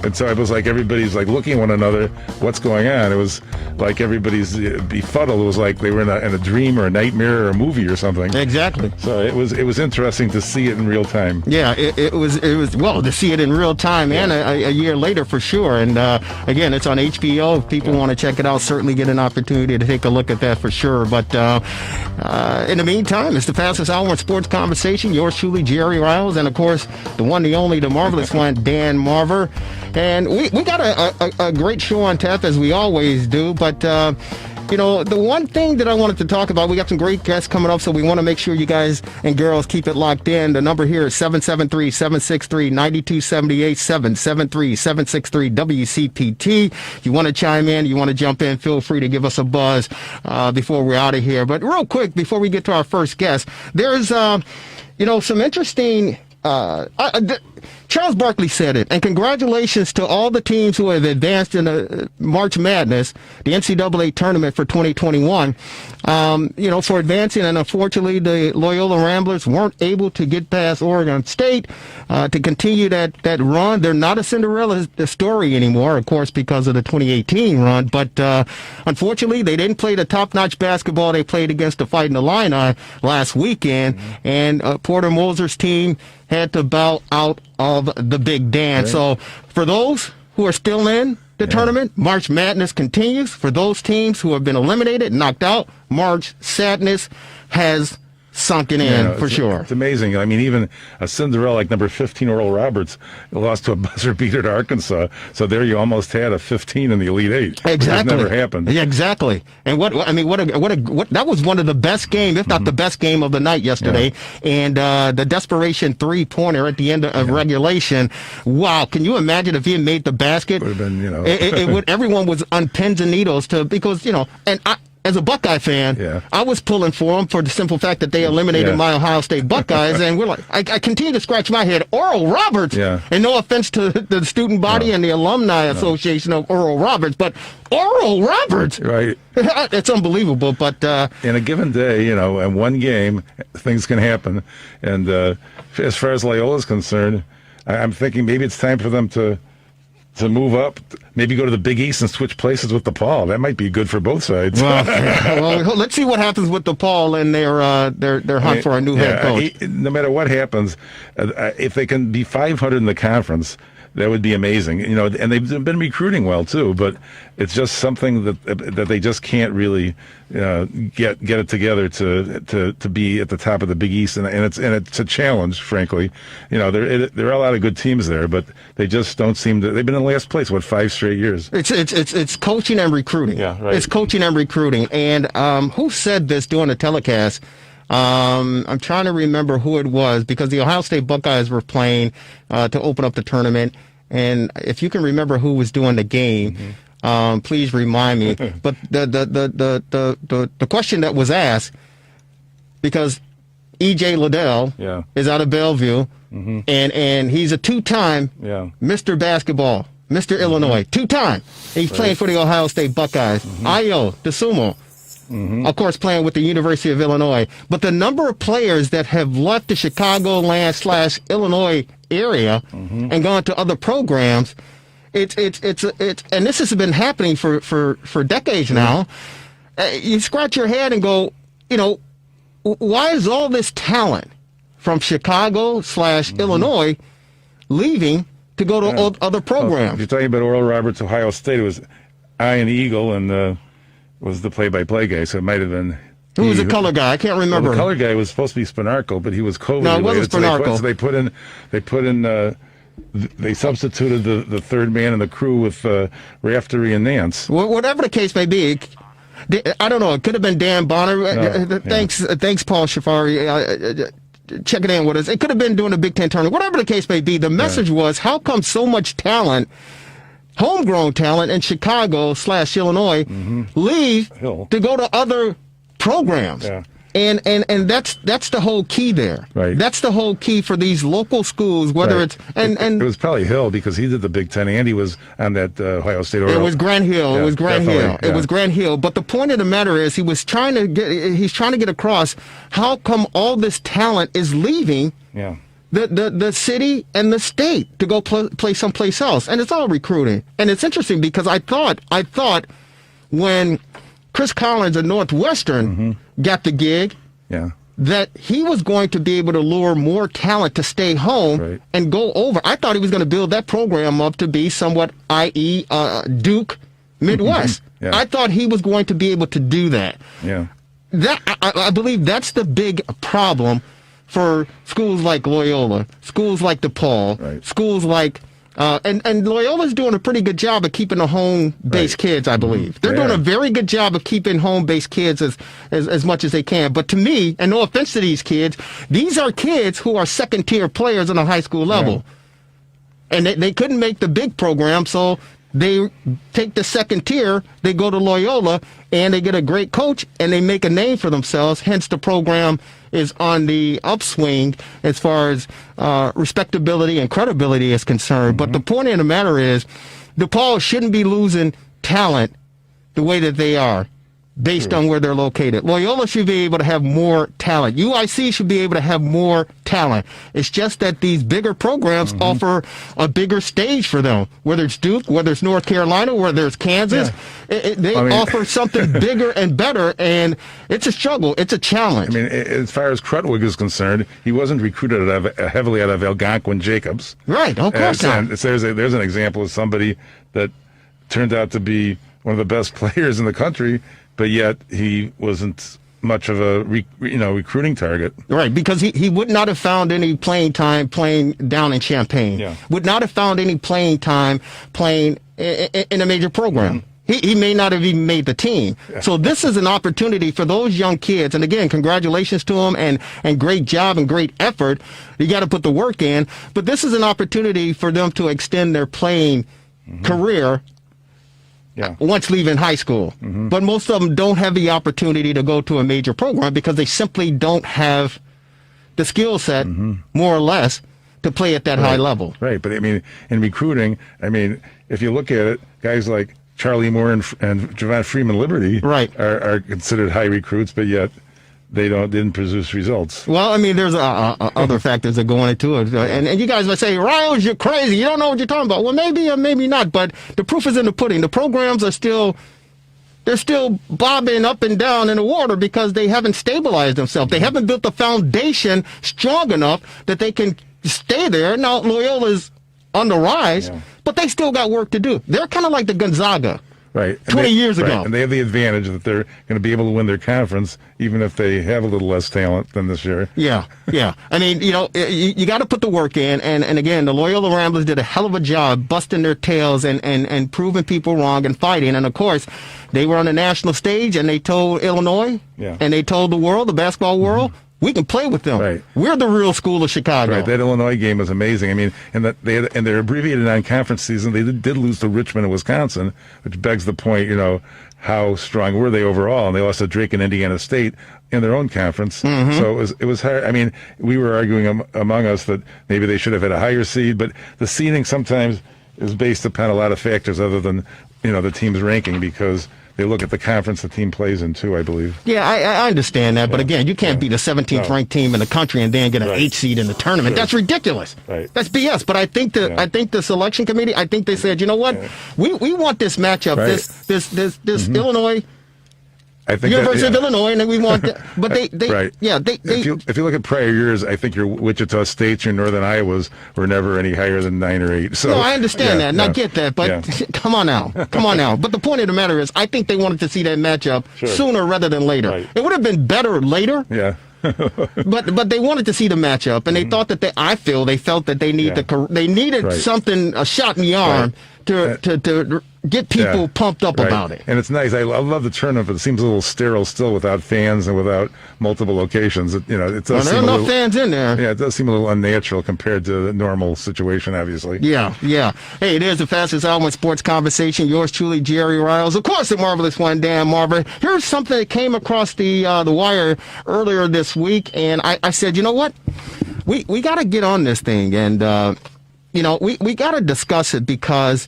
and so it was like everybody's like looking at one another. What's going on? It was like everybody's befuddled. It was like they were in a dream or a nightmare or a movie or something. Exactly. So it was interesting to see it in real time. Yeah, it was well to see it in real time and a year later for sure. And again, it's on HBO. If people want to check it out, certainly get an opportunity to take a look at that for sure. But in the meantime, it's the fastest hour in sports conversation. Yours truly, Jerry Riles, and of course, the one, the only, the marvelous one, Dan Marver. And we got a great show on tap as we always do. But the one thing that I wanted to talk about, we got some great guests coming up, so we want to make sure you guys and girls keep it locked in. The number here is 773-763-9278, 773-763-WCPT. You want to chime in, you want to jump in, feel free to give us a buzz before we're out of here. But real quick, before we get to our first guest, there's some interesting Charles Barkley said it, and congratulations to all the teams who have advanced in the March Madness, the NCAA tournament for 2021, for advancing. And unfortunately, the Loyola Ramblers weren't able to get past Oregon State to continue that run. They're not a Cinderella story anymore, of course, because of the 2018 run. But unfortunately, they didn't play the top-notch basketball they played against the Fighting Illini last weekend. And Porter Moser's team had to bow out of the Big Dan. Right. So for those who are still in the tournament, March Madness continues. For those teams who have been eliminated, knocked out, March Sadness has sunken in for sure. It's amazing. I mean, even a Cinderella like number 15, Oral Roberts, lost to a buzzer beater to Arkansas. So there you almost had a 15 in the Elite Eight. Exactly. Which has never happened. Yeah, exactly. And what that was one of the best game, if not the best game of the night yesterday. Yeah. And the desperation 3-pointer at the end of regulation. Wow. Can you imagine if he had made the basket? Would have been, it would, everyone was on pins and needles because, and as a Buckeye fan, I was pulling for them for the simple fact that they eliminated my Ohio State Buckeyes, and we're like, I continue to scratch my head. Oral Roberts, and no offense to the student body and the alumni association of Oral Roberts, but Oral Roberts, right? It's unbelievable. But in a given day, in one game, things can happen. And as far as Loyola's concerned, I'm thinking maybe it's time for them to move up, maybe go to the Big East and switch places with DePaul. That might be good for both sides. Well, let's see what happens with DePaul and their hunt for a new head coach. No matter what happens, if they can be 500 in the conference, that would be amazing. And they've been recruiting well too, but it's just something that they just can't really get it together to be at the top of the Big East, and it's a challenge, frankly. There are a lot of good teams there, but they just don't seem to. They've been in last place 5 straight years. It's coaching and recruiting. Yeah, right. It's coaching and recruiting. And who said this during the telecast? I'm trying to remember who it was, because the Ohio State Buckeyes were playing to open up the tournament. And if you can remember who was doing the game, please remind me. But the question that was asked, because E.J. Liddell is out of Bellevue, and he's a 2-time Mr. Basketball, Mr. Illinois, 2-time. He's playing for the Ohio State Buckeyes. Ayo DeSumo, of course, playing with the University of Illinois. But the number of players that have left the Chicagoland / Illinois area and gone to other programs, it's and this has been happening for decades now. You scratch your head and go, why is all this talent from Chicago / Illinois leaving to go to other programs? Well, if you're talking about Oral Roberts, Ohio State, it was Ian Eagle and was the play-by-play guy, so it might have been. Who was the color guy? I can't remember. Well, the color guy was supposed to be Spinarco, but he was COVID No, it related. wasn't Spinarco. So they substituted the third man in the crew with Raftery and Nance. Whatever the case may be, I don't know. It could have been Dan Bonner. Thanks, Paul Shafari. Checking in with us. It could have been doing the Big Ten tournament. Whatever the case may be, the message was, how come so much talent, homegrown talent in Chicago / Illinois, leave to go to other programs? Yeah. And that's the whole key there. Right. That's the whole key for these local schools, whether Right. it's and it was probably Hill because he did the Big Ten. Andy was on that Ohio State. It was Grant Hill. Yeah, it was Grant Hill. definitely, It was Grant Hill. But the point of the matter is, he's trying to get across how come all this talent is leaving the city and the state to go play someplace else, and it's all recruiting. And it's interesting because I thought when Chris Collins at Northwestern got the gig, that he was going to be able to lure more talent to stay home and go over. I thought he was going to build that program up to be somewhat, i.e., Duke Midwest. I thought he was going to be able to do that. Yeah. I believe that's the big problem for schools like Loyola, schools like DePaul, schools like and Loyola's doing a pretty good job of keeping the home-based kids, I believe. They're doing a very good job of keeping home-based kids as much as they can. But to me, and no offense to these kids, these are kids who are second-tier players on the high school level. And they couldn't make the big program, so they take the second tier, they go to Loyola, and they get a great coach, and they make a name for themselves. Hence, the program is on the upswing as far as respectability and credibility is concerned. But the point of the matter is, DePaul shouldn't be losing talent the way that they are based on where they're located. Loyola should be able to have more talent. UIC should be able to have more talent. It's just that these bigger programs offer a bigger stage for them, whether it's Duke, whether it's North Carolina, whether it's Kansas. They offer something bigger and better, and it's a struggle. It's a challenge. I mean, as far as Crutwig is concerned, he wasn't recruited heavily out of Algonquin Jacobs. Right, of course not. And there's an example of somebody that turned out to be one of the best players in the country, but yet he wasn't much of a recruiting target. Right, because he would not have found any playing time playing down in Champaign. Yeah. Would not have found any playing time playing in a major program. He may not have even made the team. So this is an opportunity for those young kids. And again, congratulations to them and great job and great effort. You got to put the work in. But this is an opportunity for them to extend their playing career once leaving high school. But most of them don't have the opportunity to go to a major program because they simply don't have the skill set, more or less, to play at that high level. Right, but I mean, in recruiting, if you look at it, guys like Charlie Moore and Javon Freeman Liberty are considered high recruits, but yet they didn't produce results. Well, I mean, there's other factors that go into it. And you guys might say, Riles, you're crazy. You don't know what you're talking about. Well, maybe or maybe not, but the proof is in the pudding. The programs are still bobbing up and down in the water because they haven't stabilized themselves. They haven't built the foundation strong enough that they can stay there. Now, Loyola's on the rise, but they still got work to do. They're kind of like the Gonzaga. Right. 20 years ago. Right. And they have the advantage that they're going to be able to win their conference, even if they have a little less talent than this year. Yeah. I mean, you got to put the work in. And again, the Loyola Ramblers did a hell of a job busting their tails and proving people wrong and fighting. And, of course, they were on the national stage, and they told Illinois, and they told the world, the basketball world, we can play with them. Right. We're the real school of Chicago. Right. That Illinois game was amazing. I mean, and their abbreviated non-conference season, they did lose to Richmond and Wisconsin, which begs the point, how strong were they overall? And they lost to Drake and Indiana State in their own conference. So it was hard. I mean, we were arguing among us that maybe they should have had a higher seed, but the seeding sometimes is based upon a lot of factors other than, the team's ranking, because they look at the conference the team plays in too, I believe. Yeah, I understand that, but again, you can't be the 17th ranked team in the country and then get an 8 seed in the tournament. That's ridiculous. That's BS. But I think the selection committee, I think they said, you know what, we want this matchup, this Illinois. I think University of Illinois, and then we want that. But they if you look at prior years, I think your Wichita States, your Northern Iowas were never any higher than 9 or 8. So no, I understand that, and I get that, but come on now. But the point of the matter is, I think they wanted to see that matchup sooner rather than later. It would have been better later. Yeah. but they wanted to see the matchup, and they thought that they felt that they needed something, a shot in the arm to get people pumped up about it. And it's nice. I love the tournament, but it seems a little sterile still without fans and without multiple locations. It does there seem are enough fans in there. Yeah, it does seem a little unnatural compared to the normal situation, obviously. Yeah. Hey, it is the fastest hour in sports conversation. Yours truly, Jerry Riles. Of course, the marvelous one, Dan Marvin. Here's something that came across the wire earlier this week, and I said, you know what? We got to get on this thing, and we got to discuss it, because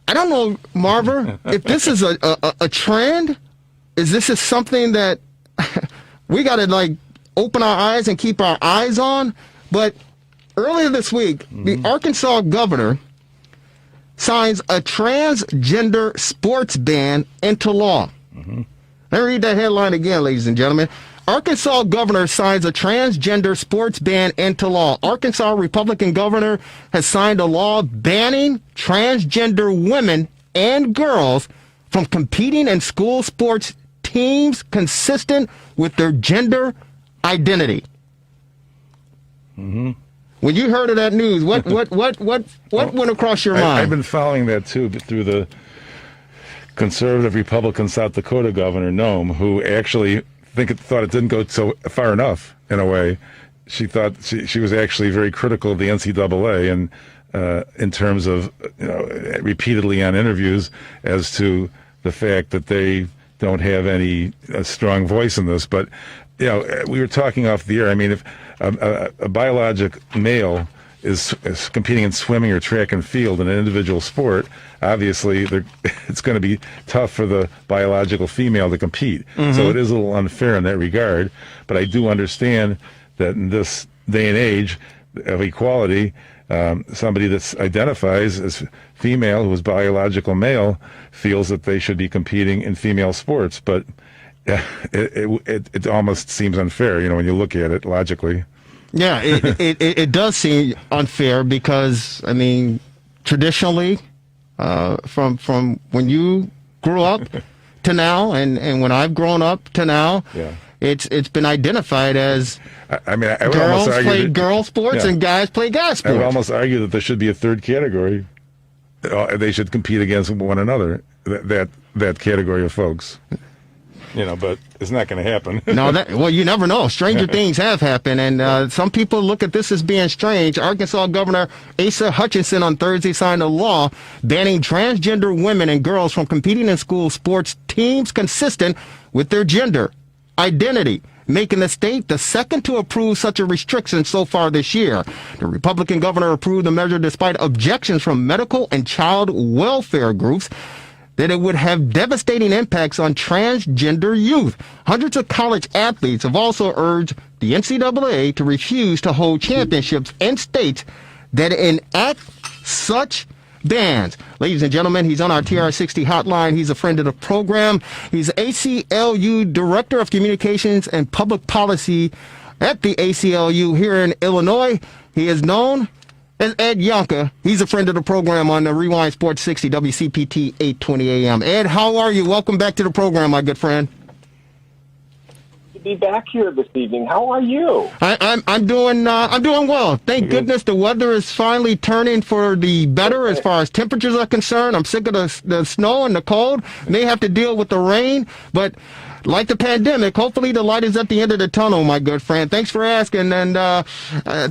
I don't know, Marver, if this is a trend. Is this something that we got to open our eyes and keep our eyes on? But earlier this week, the Arkansas governor signs a transgender sports ban into law. Let me read that headline again, ladies and gentlemen. Arkansas governor signs a transgender sports ban into law. Arkansas Republican governor has signed a law banning transgender women and girls from competing in school sports teams consistent with their gender identity. When you heard of that news, what went across your mind? I've been following that too, through the conservative Republican South Dakota governor, Noem, who actually thought it didn't go so far enough, in a way. She thought she was actually very critical of the NCAA, and in terms of repeatedly on interviews as to the fact that they don't have any strong voice in this. But we were talking off the air. I mean, if a biologic male is competing in swimming or track and field in an individual sport, obviously it's going to be tough for the biological female to compete. So it is a little unfair in that regard. But I do understand that in this day and age of equality, somebody that identifies as female who is biological male feels that they should be competing in female sports. But it almost seems unfair, when you look at it logically. Yeah, it does seem unfair, because traditionally, from when you grew up to now, and when I've grown up to now, it's been identified as girls play girl sports and guys play guy sports. I would almost argue that there should be a third category. They should compete against one another. That category of folks. But it's not going to happen. Well, you never know. Stranger things have happened, and some people look at this as being strange. Arkansas Governor Asa Hutchinson on Thursday signed a law banning transgender women and girls from competing in school sports teams consistent with their gender identity, making the state the second to approve such a restriction so far this year. The Republican governor approved the measure despite objections from medical and child welfare groups that it would have devastating impacts on transgender youth. Hundreds of college athletes have also urged the NCAA to refuse to hold championships in states that enact such bans. Ladies and gentlemen, he's on our TRS60 hotline. He's a friend of the program. He's ACLU Director of Communications and Public Policy at the ACLU here in Illinois. He is known as Ed Yonka. He's a friend of the program on the Rewind Sports 60 WCPT 820 AM. Ed, how are you? Welcome back to the program, my good friend. To be back here this evening. How are you? I'm doing well. Thank goodness the weather is finally turning for the better as far as temperatures are concerned. I'm sick of the snow and the cold. May have to deal with the rain, but like the pandemic, hopefully the light is at the end of the tunnel, my good friend. Thanks for asking, and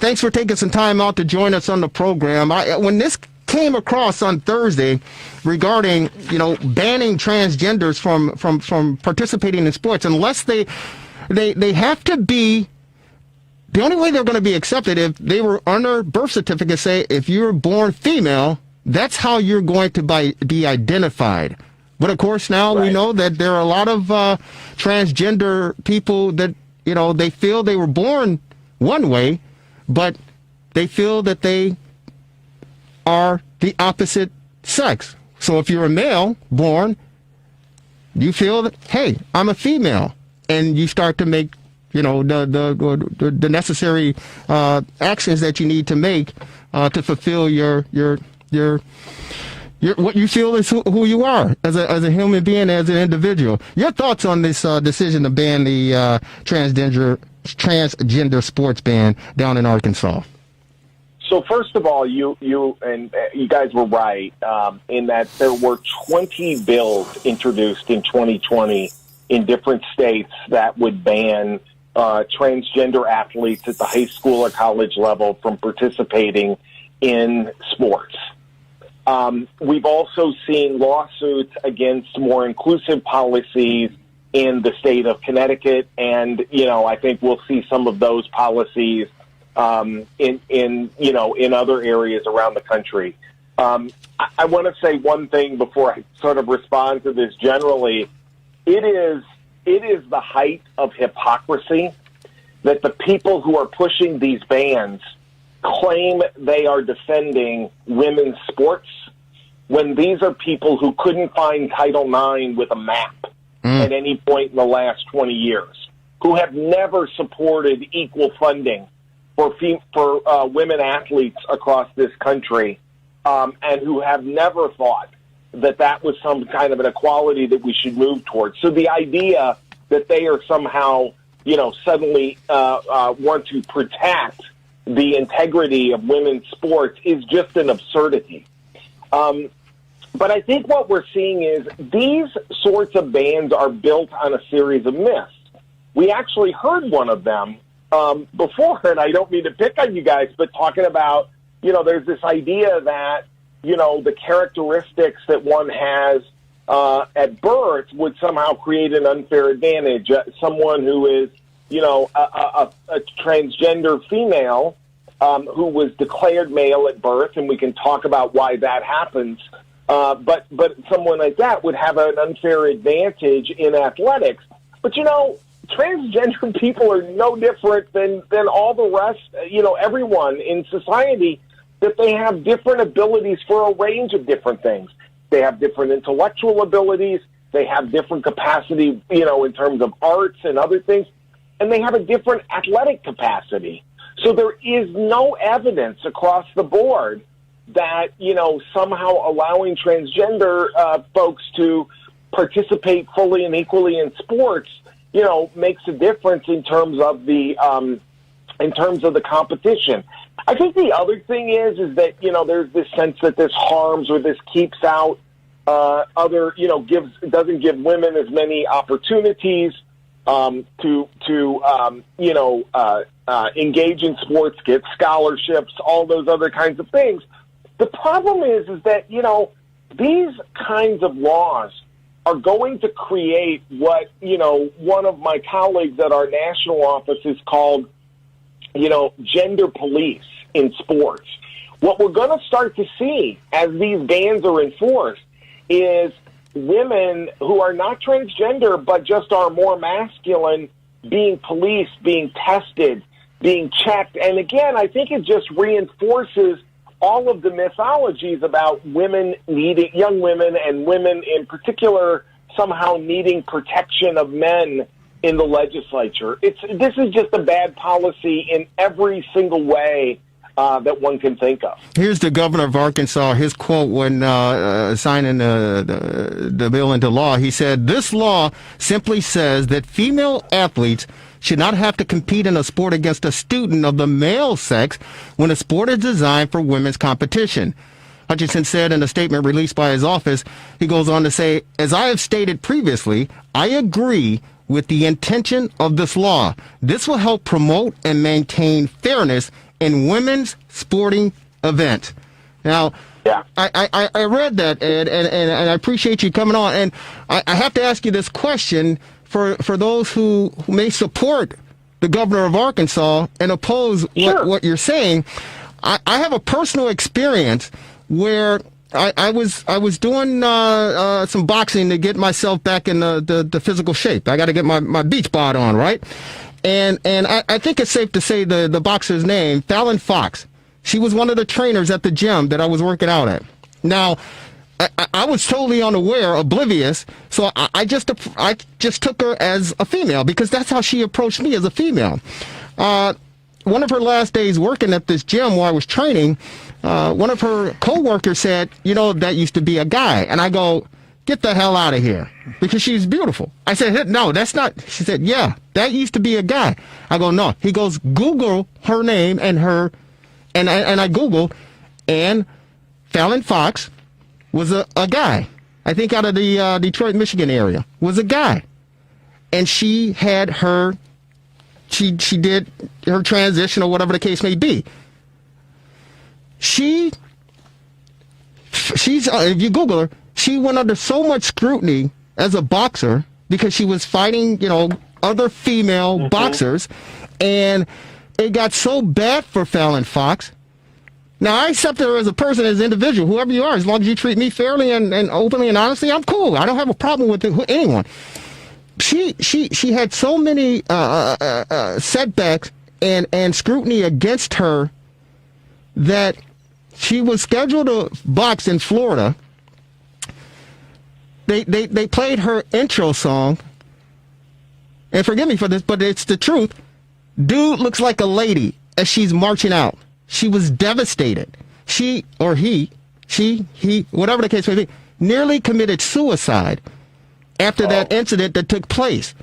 thanks for taking some time out to join us on the program. When this came across on Thursday regarding, banning transgenders from participating in sports, unless they have to be the only way they're going to be accepted if they were on their birth certificate say if you're born female, that's how you're going to be identified. But of course, now we know that there are a lot of transgender people that, they feel they were born one way, but they feel that they are the opposite sex. So if you're a male born, you feel that, hey, I'm a female, and you start to make the necessary actions that you need to make to fulfill your what you feel is who you are as a human being, as an individual. Your thoughts on this decision to ban the transgender sports ban down in Arkansas? So first of all, you guys were right in that there were 20 bills introduced in 2020 in different states that would ban transgender athletes at the high school or college level from participating in sports. We've also seen lawsuits against more inclusive policies in the state of Connecticut, and I think we'll see some of those policies in other areas around the country. I want to say one thing before I sort of respond to this generally. It is the height of hypocrisy that the people who are pushing these bans claim they are defending women's sports when these are people who couldn't find Title IX with a map at any point in the last 20 years, who have never supported equal funding for women athletes across this country, and who have never thought that was some kind of an equality that we should move towards. So the idea that they are somehow, suddenly want to protect the integrity of women's sports is just an absurdity. But I think what we're seeing is these sorts of bans are built on a series of myths. We actually heard one of them before, and I don't mean to pick on you guys, but talking about, there's this idea that, the characteristics that one has at birth would somehow create an unfair advantage. Someone who is, a transgender female who was declared male at birth, and we can talk about why that happens, but someone like that would have an unfair advantage in athletics. But, transgender people are no different than all the rest, everyone in society, that they have different abilities for a range of different things. They have different intellectual abilities. They have different capacity, in terms of arts and other things. And they have a different athletic capacity. So there is no evidence across the board that, somehow allowing transgender folks to participate fully and equally in sports, makes a difference in terms of the competition. I think the other thing is that, there's this sense that this harms or this keeps out doesn't give women as many opportunities to engage in sports, get scholarships, all those other kinds of things. The problem is that, these kinds of laws are going to create what, one of my colleagues at our national office is called, gender police in sports. What we're going to start to see as these bans are enforced is women who are not transgender but just are more masculine being policed, being tested, being checked. And again, I think it just reinforces all of the mythologies about women needing, young women and women in particular, somehow needing protection of men in the legislature. This is just a bad policy in every single way that one can think of. Here's the governor of Arkansas, his quote when signing the bill into law. He said, "This law simply says that female athletes should not have to compete in a sport against a student of the male sex when a sport is designed for women's competition." Hutchinson said in a statement released by his office, he goes on to say, "As I have stated previously, I agree with the intention of this law. This will help promote and maintain fairness in women's sporting events." Now, I read that, Ed, and I appreciate you coming on. And I have to ask you this question for those who may support the governor of Arkansas and oppose what you're saying. I have a personal experience where I was doing some boxing to get myself back in the physical shape. I got to get my beach bod on, right? And I think it's safe to say the boxer's name, Fallon Fox. She was one of the trainers at the gym that I was working out at. Now, I was totally unaware, oblivious, so I just took her as a female because that's how she approached me, as a female. One of her last days working at this gym while I was training, one of her co-workers said, that used to be a guy. And I go, get the hell out of here, because she's beautiful. I said, no, that's not. She said, yeah, that used to be a guy. I go, no. He goes, Google her name and I Googled, and Fallon Fox was a guy. I think out of the Detroit, Michigan area, was a guy. And she had she did her transition or whatever the case may be. She's if you Google her, she went under so much scrutiny as a boxer because she was fighting, other female boxers, and it got so bad for Fallon Fox. Now, I accept her as a person, as an individual, whoever you are, as long as you treat me fairly and openly and honestly, I'm cool. I don't have a problem with anyone. She had so many setbacks and scrutiny against her that she was scheduled to box in Florida. They played her intro song, and forgive me for this, but it's the truth. Dude looks like a lady as she's marching out. She was devastated. She, or he, whatever the case may be, nearly committed suicide after that incident that took place.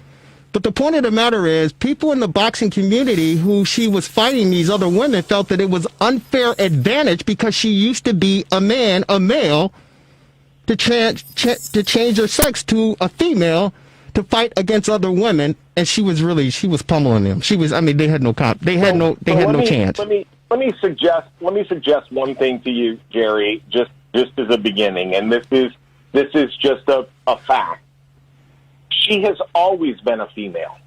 But the point of the matter is, people in the boxing community who she was fighting these other women felt that it was unfair advantage because she used to be a male, to change her sex to a female to fight against other women, and she was pummeling them. They had no chance. Let me suggest one thing to you, Jerry, just as a beginning, and this is just a fact. She has always been a female.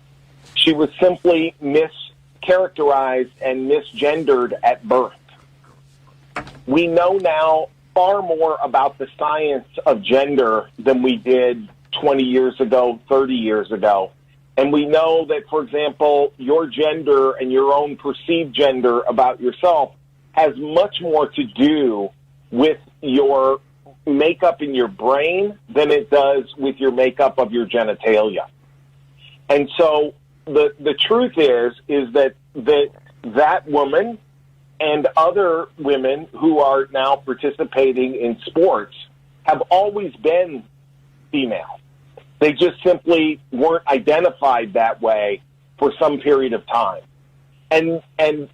She was simply mischaracterized and misgendered at birth. We know now far more about the science of gender than we did 20 years ago, 30 years ago. And we know that, for example, your gender and your own perceived gender about yourself has much more to do with your makeup in your brain than it does with your makeup of your genitalia. And so the truth is that woman and other women who are now participating in sports have always been female. They just simply weren't identified that way for some period of time. And I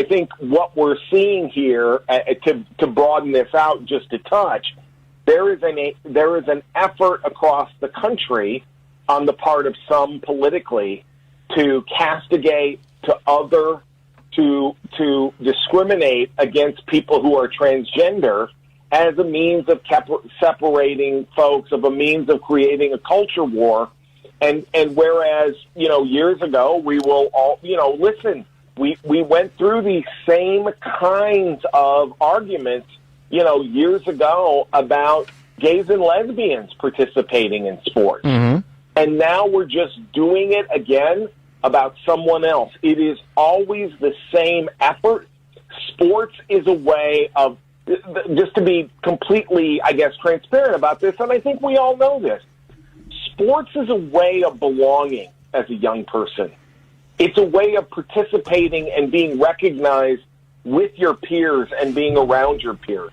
think what we're seeing here, to broaden this out just a touch, there is an effort across the country on the part of some politically to castigate, to discriminate against people who are transgender as a means of separating folks, of a means of creating a culture war. And whereas, years ago, we will all, listen, we went through these same kinds of arguments, years ago about gays and lesbians participating in sports. Mm-hmm. And now we're just doing it again about someone else. It is always the same effort. Sports is a way of, just to be completely, transparent about this, and I think we all know this, sports is a way of belonging as a young person. It's a way of participating and being recognized with your peers and being around your peers.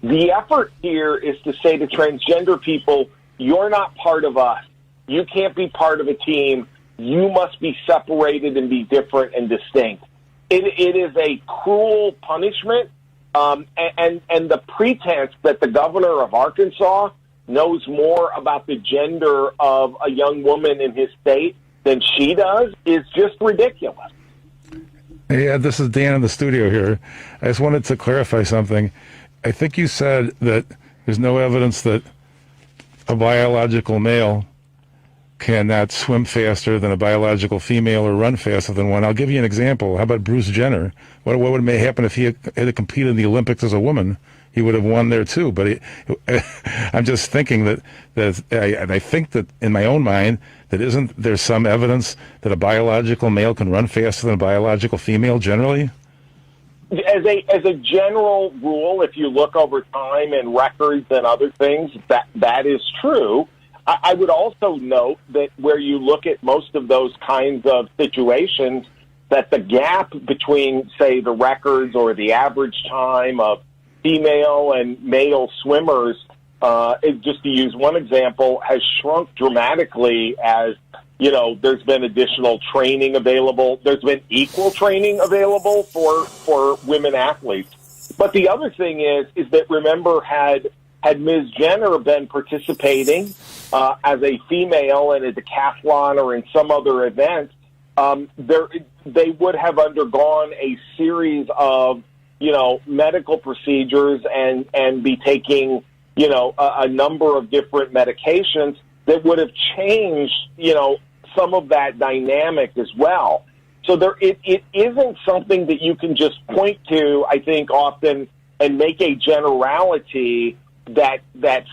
The effort here is to say to transgender people, you're not part of us. You can't be part of a team. You must be separated and be different and distinct. It is a cruel punishment. And the pretense that the governor of Arkansas knows more about the gender of a young woman in his state than she does is just ridiculous. Yeah, this is Dan in the studio here. I just wanted to clarify something. I think you said that there's no evidence that a biological male cannot swim faster than a biological female or run faster than one. I'll give you an example. How about Bruce Jenner? What would may happen if he had competed in the Olympics as a woman? He would have won there too. But I'm just thinking that I think that in my own mind that isn't there some evidence that a biological male can run faster than a biological female generally? As a general rule, if you look over time and records and other things, that is true. I would also note that where you look at most of those kinds of situations, that the gap between, say, the records or the average time of female and male swimmers, just to use one example, has shrunk dramatically as, there's been additional training available. There's been equal training available for women athletes. But the other thing is that, remember, had Ms. Jenner been participating as a female in a decathlon or in some other event, they would have undergone a series of, medical procedures and be taking, a number of different medications that would have changed, some of that dynamic as well. So it isn't something that you can just point to, I think, often and make a generality that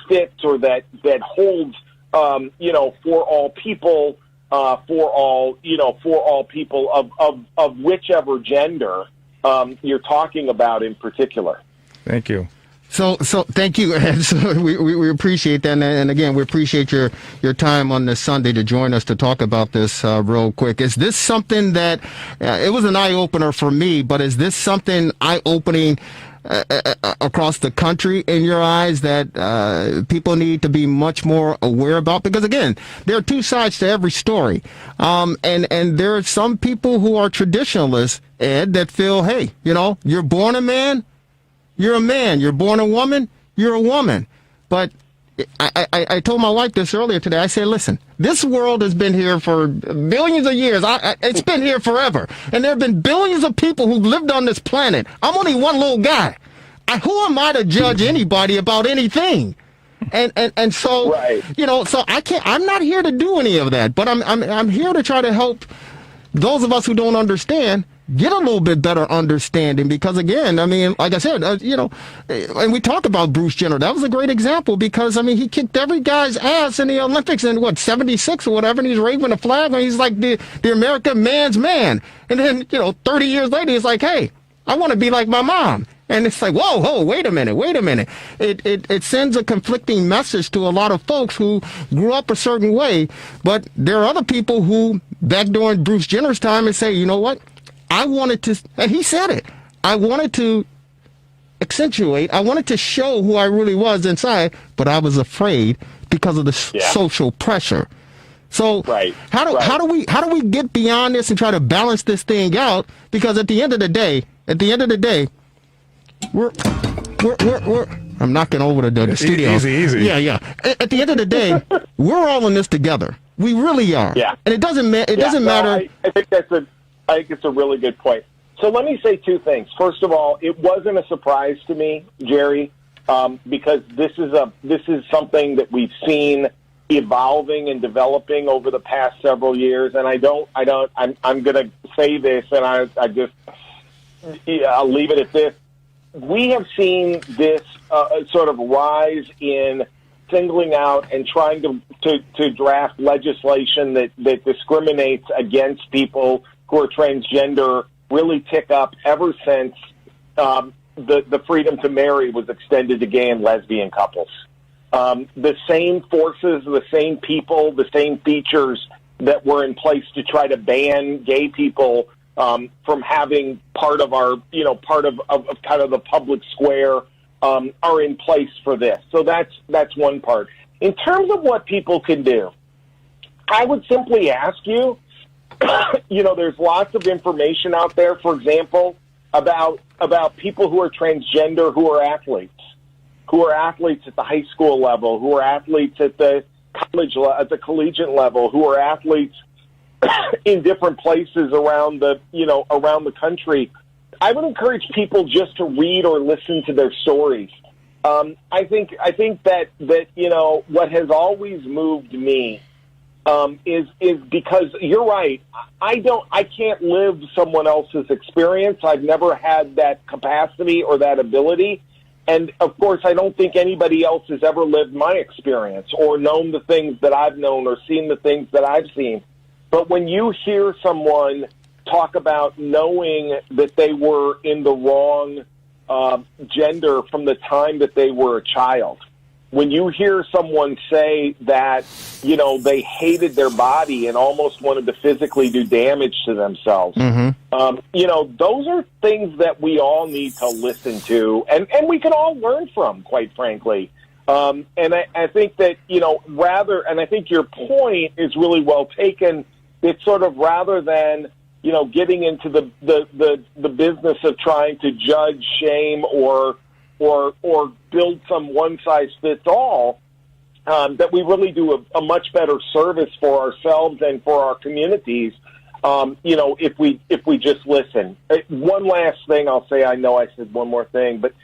fits or that holds, for all people, for all people of whichever gender you're talking about in particular. Thank you. So thank you, Ed. So we appreciate that, and again, we appreciate your time on this Sunday to join us to talk about this real quick. Is this something that it was an eye opener for me? But is this something eye opening across the country in your eyes that people need to be much more aware about? Because again, there are two sides to every story, and there are some people who are traditionalists, Ed, that feel, hey, you're born a man. You're a man. You're born a woman. You're a woman. But I told my wife this earlier today. I said, listen, this world has been here for billions of years. It's been here forever. And there have been billions of people who've lived on this planet. I'm only one little guy. Who am I to judge anybody about anything? And so, right. So I'm not here to do any of that. But I'm here to try to help those of us who don't understand get a little bit better understanding, because again, like I said, and we talk about Bruce Jenner. That was a great example because, he kicked every guy's ass in the Olympics in 76 or whatever, and he's waving a flag and he's like the American man's man. And then, 30 years later, he's like, hey, I want to be like my mom. And it's like, whoa, wait a minute. It sends a conflicting message to a lot of folks who grew up a certain way. But there are other people who, back during Bruce Jenner's time, and say, you know what? I wanted to, and he said it, I wanted to accentuate, I wanted to show who I really was inside, but I was afraid because of the social pressure. So how do we get beyond this and try to balance this thing out? Because at the end of the day, we're I'm knocking over the studio. Easy. Yeah. At the end of the day, we're all in this together. We really are. Yeah. And it doesn't matter. I think it's a really good point. So let me say two things. First of all, it wasn't a surprise to me, Jerry, because this is something that we've seen evolving and developing over the past several years. And I'm going to say this, and I'll leave it at this. We have seen this sort of rise in singling out and trying to draft legislation that discriminates against people who are transgender really tick up ever since the freedom to marry was extended to gay and lesbian couples. The same forces, the same people, the same features that were in place to try to ban gay people from having part of our, part of kind of the public square are in place for this. So that's one part. In terms of what people can do, I would simply ask you, there's lots of information out there, for example, about people who are transgender, who are athletes at the high school level, who are athletes at the collegiate level, who are athletes in different places around the country. I would encourage people just to read or listen to their stories. I think that what has always moved me is because you're right. I can't live someone else's experience. I've never had that capacity or that ability. And of course, I don't think anybody else has ever lived my experience or known the things that I've known or seen the things that I've seen. But when you hear someone talk about knowing that they were in the wrong gender from the time that they were a child, when you hear someone say that, you know, they hated their body and almost wanted to physically do damage to themselves, you know, those are things that we all need to listen to and we can all learn from, quite frankly. And I think that, you know, and I think your point is really well taken. It's sort of rather than, you know, getting into the business of trying to judge, shame, or build some one-size-fits-all, that we really do a much better service for ourselves and for our communities, you know, if we just listen. One last thing I'll say, I know I said one more thing, but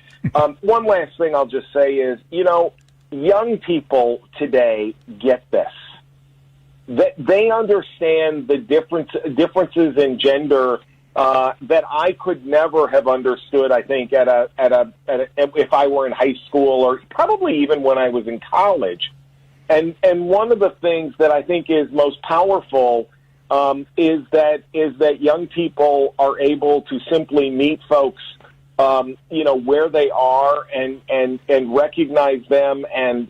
one last thing I'll just say is, you know, young people today get this. They understand the differences in gender that I could never have understood. I think if I were in high school or probably even when I was in college. And one of the things that I think is most powerful is that young people are able to simply meet folks, you know, where they are and recognize them and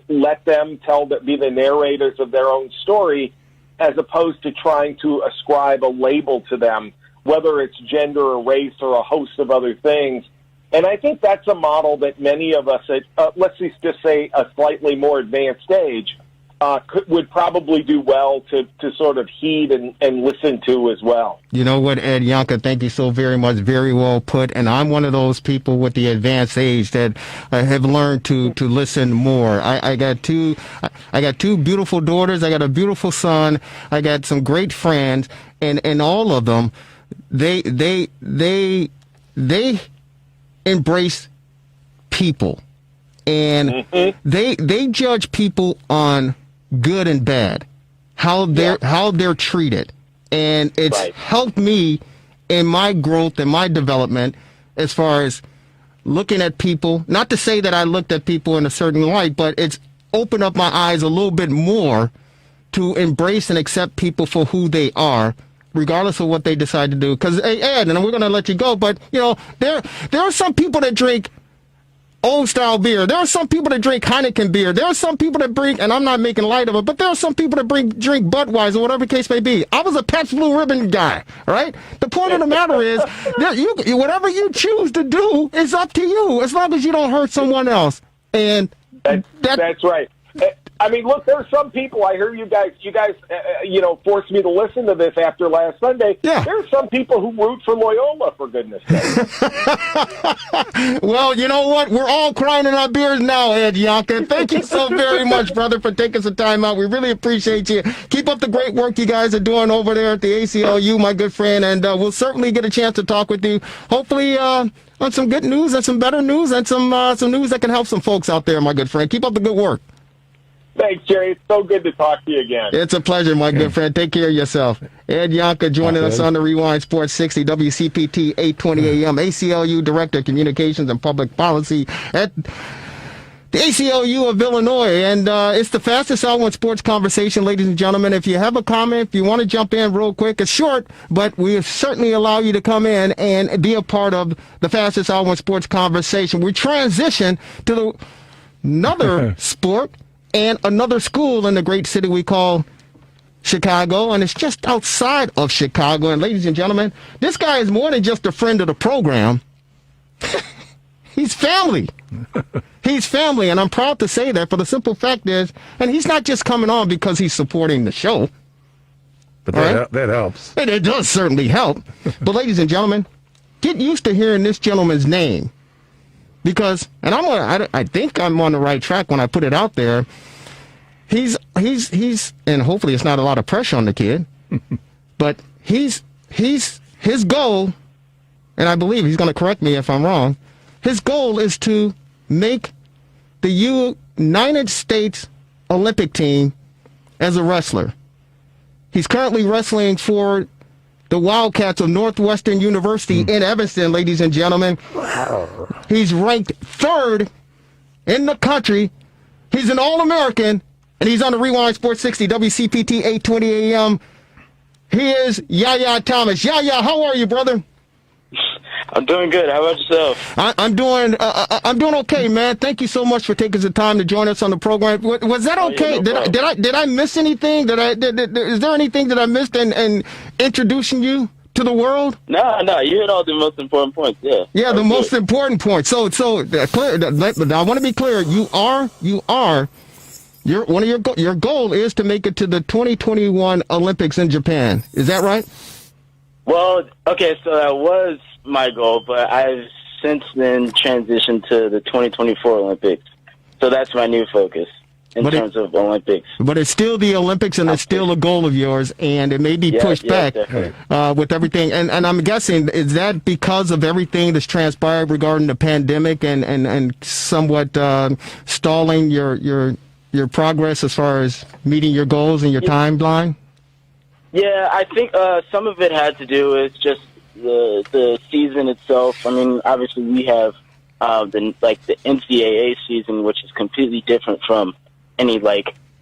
let them be the narrators of their own story, as opposed to trying to ascribe a label to them, whether it's gender or race or a host of other things. And I think that's a model that many of us at, let's just say, a slightly more advanced age, would probably do well to sort of heed and listen to as well. You know what, Ed Yonka, thank you so very much. Very well put. And I'm one of those people with the advanced age that have learned to listen more. I got two beautiful daughters. I got a beautiful son. I got some great friends, and all of them, they embrace people, and they judge people on good and bad, how they're treated, and it's helped me in my growth and my development as far as looking at people. Not to say that I looked at people in a certain light, but it's opened up my eyes a little bit more to embrace and accept people for who they are, regardless of what they decide to do. Because, hey, Ed, and we're going to let you go, but, you know, there are some people that drink old-style beer. There are some people that drink Heineken beer. There are some people that drink, and I'm not making light of it, but there are some people that drink Budweiser, whatever the case may be. I was a Pabst Blue Ribbon guy, right? The point of the matter is, that whatever you choose to do is up to you, as long as you don't hurt someone else. And that's right. I mean, look, there are some people, I hear you guys, you know, forced me to listen to this after last Sunday. Yeah. There are some people who root for Loyola, for goodness sake. Well, you know what? We're all crying in our beers now, Ed Yonka. Thank you so very much, brother, for taking some time out. We really appreciate you. Keep up the great work you guys are doing over there at the ACLU, my good friend, and we'll certainly get a chance to talk with you. Hopefully, on some good news and some better news and some news that can help some folks out there, my good friend. Keep up the good work. Thanks, Jerry. It's so good to talk to you again. It's a pleasure, my good friend. Take care of yourself. Ed Yonka joining us on the Rewind Sports 60 WCPT 820 AM, ACLU Director of Communications and Public Policy at the ACLU of Illinois. And it's the fastest hour in sports conversation, ladies and gentlemen. If you have a comment, if you want to jump in real quick, it's short, but we certainly allow you to come in and be a part of the fastest hour in sports conversation. We transition to another sport and another school in the great city we call Chicago, and it's just outside of Chicago. And ladies and gentlemen, this guy is more than just a friend of the program. He's family. He's family, and I'm proud to say that, for the simple fact is, and he's not just coming on because he's supporting the show. But that helps. And it does certainly help. But ladies and gentlemen, get used to hearing this gentleman's name. Because, and I think I'm on the right track when I put it out there. He's, and hopefully it's not a lot of pressure on the kid, but his goal, and I believe he's going to correct me if I'm wrong, his goal is to make the United States Olympic team as a wrestler. He's currently wrestling for the Wildcats of Northwestern University in Evanston, ladies and gentlemen. Wow. He's ranked 3rd in the country. He's an All-American, and he's on the Rewind Sports 60, WCPT 820 AM. He is Yaya Thomas. Yaya, how are you, brother? I'm doing good. How about yourself? I'm doing okay, man. Thank you so much for taking the time to join us on the program. Was that okay? Yeah, no did I miss anything? Is there anything that I missed in introducing you to the world? No, you hit all the most important points. Yeah. Yeah, the most important point. So clear. I want to be clear. Your goal is to make it to the 2021 Olympics in Japan. Is that right? Well, okay, so that was my goal, but I've since then transitioned to the 2024 Olympics. So that's my new focus in terms of Olympics. But it's still the Olympics, and it's still a goal of yours, and it may be pushed back with everything. And I'm guessing, is that because of everything that's transpired regarding the pandemic and somewhat stalling your progress as far as meeting your goals and your timeline? Yeah, I think some of it had to do with just the season itself. I mean, obviously we have the NCAA season, which is completely different from any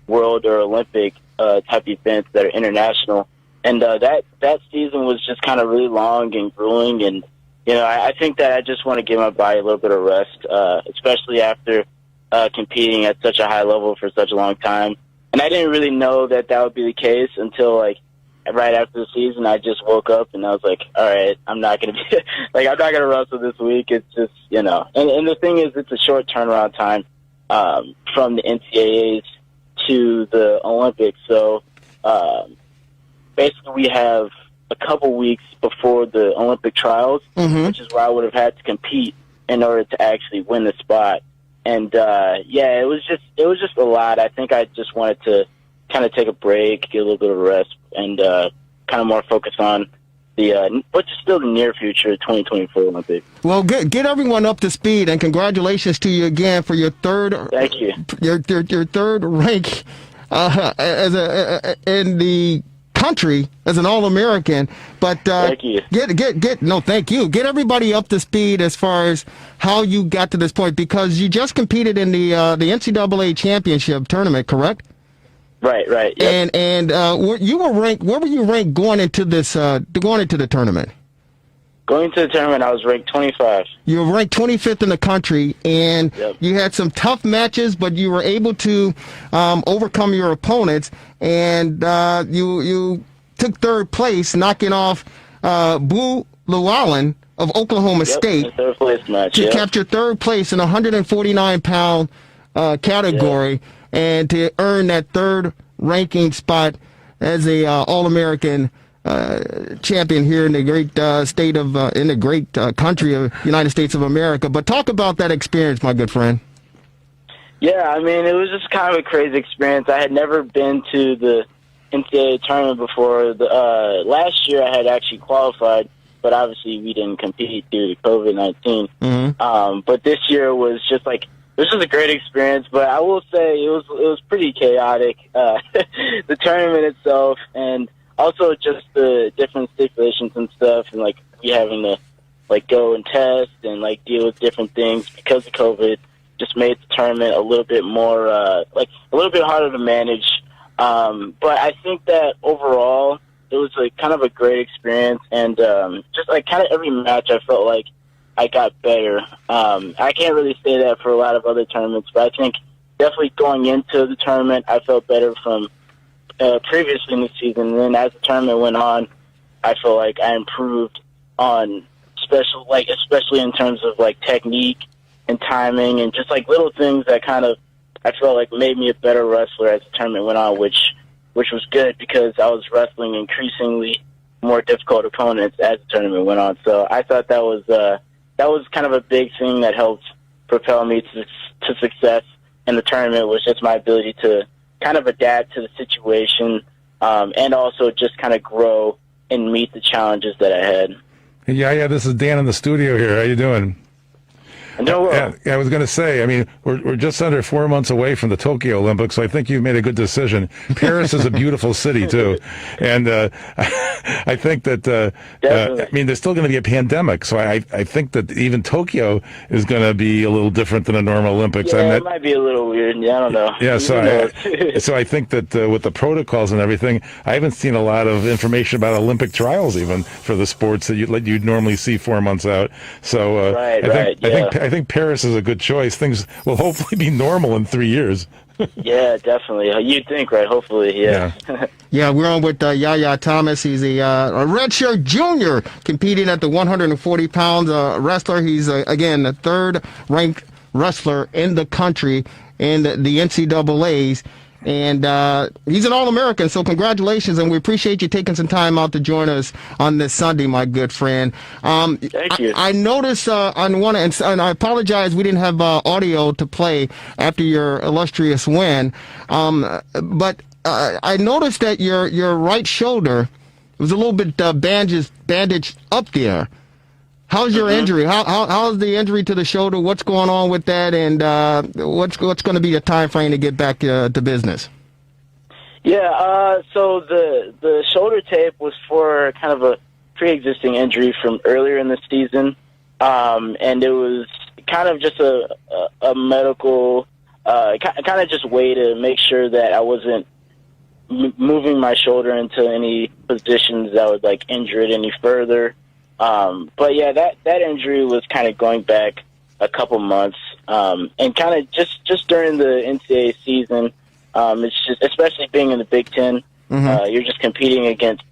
world or Olympic type events that are international. And that season was just kind of really long and grueling. And I think that I just want to give my body a little bit of rest, especially after competing at such a high level for such a long time. And I didn't really know that would be the case until right after the season. I just woke up and I was like, all right, I'm not going to be I'm not going to wrestle this week. It's just, and the thing is, it's a short turnaround time from the NCAAs to the Olympics. So basically we have a couple weeks before the Olympic trials, which is where I would have had to compete in order to actually win the spot. And it was just a lot. I think I just wanted to kind of take a break, get a little bit of rest, and kind of more focus on but still the near future, 2024 Olympics. Well, get everyone up to speed, and congratulations to you again for your third. Thank you. Your third rank in the country as an All-American. But thank you. Thank you. Get everybody up to speed as far as how you got to this point, because you just competed in the NCAA championship tournament, correct? Right. Yep. And you were ranked. Where were you ranked going into this? Going into the tournament? Going to the tournament, I was ranked 25. You were ranked 25th in the country, and you had some tough matches, but you were able to overcome your opponents, and you took 3rd place, knocking off Boo Llewellyn of Oklahoma State. Third place match. To capture 3rd place in a 149-pound category. And to earn that 3rd ranking spot as a All-American champion here in the great country of United States of America. But talk about that experience, my good friend. Yeah, I mean, it was just kind of a crazy experience. I had never been to the NCAA tournament before. Last year I had actually qualified, but obviously we didn't compete due to COVID-19. But this year was just this was a great experience, but I will say it was pretty chaotic. The tournament itself, and also just the different stipulations and stuff, and we having to go and test and deal with different things because of COVID, just made the tournament a little bit more a little bit harder to manage. But I think that overall it was kind of a great experience, and just kind of every match I felt like I got better. I can't really say that for a lot of other tournaments, but I think definitely going into the tournament, I felt better from previously in the season. And then as the tournament went on, I feel like I improved on especially in terms of technique and timing and just little things that kind of I felt like made me a better wrestler as the tournament went on, which was good because I was wrestling increasingly more difficult opponents as the tournament went on. So I thought that was kind of a big thing that helped propel me to success in the tournament, was just my ability to kind of adapt to the situation and also just kind of grow and meet the challenges that I had. Yeah, this is Dan in the studio here. How you doing? Yeah, I was going to say, I mean, we're just under 4 months away from the Tokyo Olympics, so I think you've made a good decision. Paris is a beautiful city, too. And I think that, I mean, there's still going to be a pandemic, so I think that even Tokyo is going to be a little different than a normal Olympics. Yeah, it might be a little weird. Yeah, I don't know. Yeah, so I think that with the protocols and everything, I haven't seen a lot of information about Olympic trials even for the sports that you'd normally see 4 months out. So I think Paris is a good choice. Things will hopefully be normal in 3 years. Yeah, definitely. You'd think, right? Hopefully, yeah. Yeah, we're on with Yaya Thomas. He's a redshirt junior competing at the 140 pounds wrestler. He's, again, the third-ranked wrestler in the country in the NCAAs. And he's an All-American, so congratulations, and we appreciate you taking some time out to join us on this Sunday, my good friend. Thank you. I noticed on one, and I apologize we didn't have audio to play after your illustrious win, but I noticed that your right shoulder was a little bit bandaged up there. How's your injury? How's the injury to the shoulder? What's going on with that? And what's going to be the time frame to get back to business? Yeah, so the shoulder tape was for kind of a pre-existing injury from earlier in the season, and it was kind of just a medical, kind of just way to make sure that I wasn't moving my shoulder into any positions that would like injure it any further. But yeah, that injury was kind of going back a couple months, and kind of just during the NCAA season. It's just, especially being in the Big Ten, you're just competing against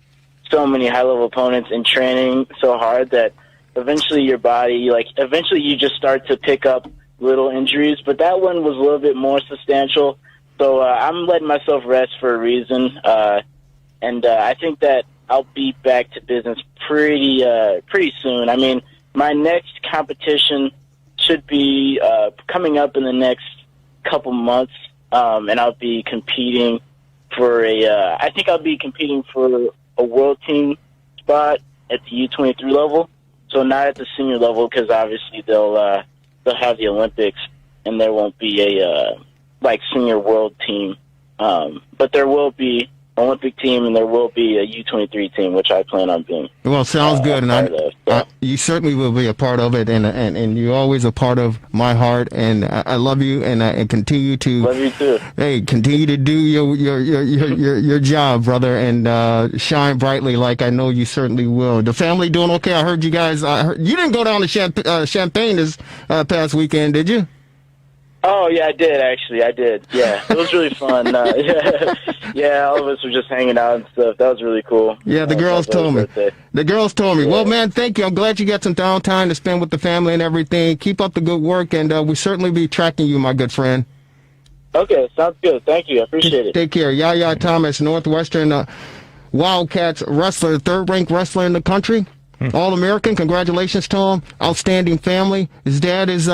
so many high-level opponents and training so hard that eventually your body, eventually you just start to pick up little injuries. But that one was a little bit more substantial, so I'm letting myself rest for a reason, and I think that I'll be back to business pretty soon. I mean, my next competition should be coming up in the next couple months, and I'll be competing for I think I'll be competing for a world team spot at the U23 level. So not at the senior level, because obviously they'll have the Olympics and there won't be a senior world team, but there will be Olympic team, and there will be a U23 team, which I plan on being. Well, sounds good, and you certainly will be a part of it, and you're always a part of my heart, and I love you, and continue to love you too. Hey, continue to do your job, brother, and shine brightly like I know you certainly will. The family doing okay? I heard you guys. You didn't go down to Champaign this past weekend, did you? Oh, yeah, I did, actually. I did. Yeah, it was really fun. Yeah, all of us were just hanging out and stuff. That was really cool. Yeah, the girls told me. The girls told me. Yeah. Well, man, thank you. I'm glad you got some downtime to spend with the family and everything. Keep up the good work, and we'll certainly be tracking you, my good friend. Okay, sounds good. Thank you. I appreciate it. Take care. Yaya Thomas, Northwestern Wildcats wrestler, third-ranked wrestler in the country. All-American. Congratulations to him. Outstanding family. His dad is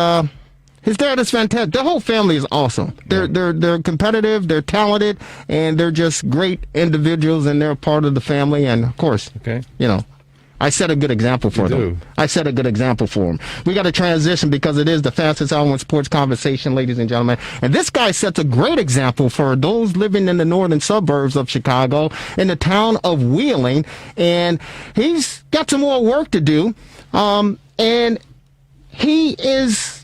fantastic. The whole family is awesome. They're competitive, they're talented, and they're just great individuals, and they're part of the family. And of course, I set a good example for them. I set a good example for them. We got to transition because it is the fastest hour in sports conversation, ladies and gentlemen. And this guy sets a great example for those living in the northern suburbs of Chicago, in the town of Wheeling. And he's got some more work to do. And he is...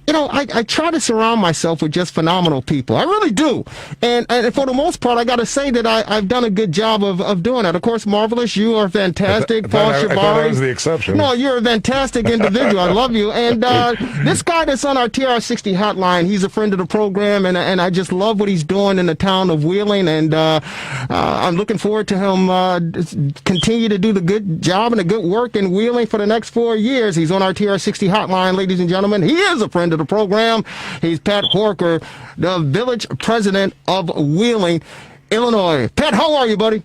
I try to surround myself with just phenomenal people. I really do. And for the most part, I got to say that I've done a good job of doing that. Of course, Marvelous, you are fantastic. Paul Shabari. I thought I was the exception. No, you're a fantastic individual. I love you. And this guy that's on our TRS60 hotline, he's a friend of the program, and I just love what he's doing in the town of Wheeling. And I'm looking forward to him continue to do the good job and the good work in Wheeling for the next 4 years. He's on our TRS60 hotline, ladies and gentlemen. He is a friend of the program. He's Pat Horker, the village president of Wheeling, Illinois. Pat, how are you, buddy?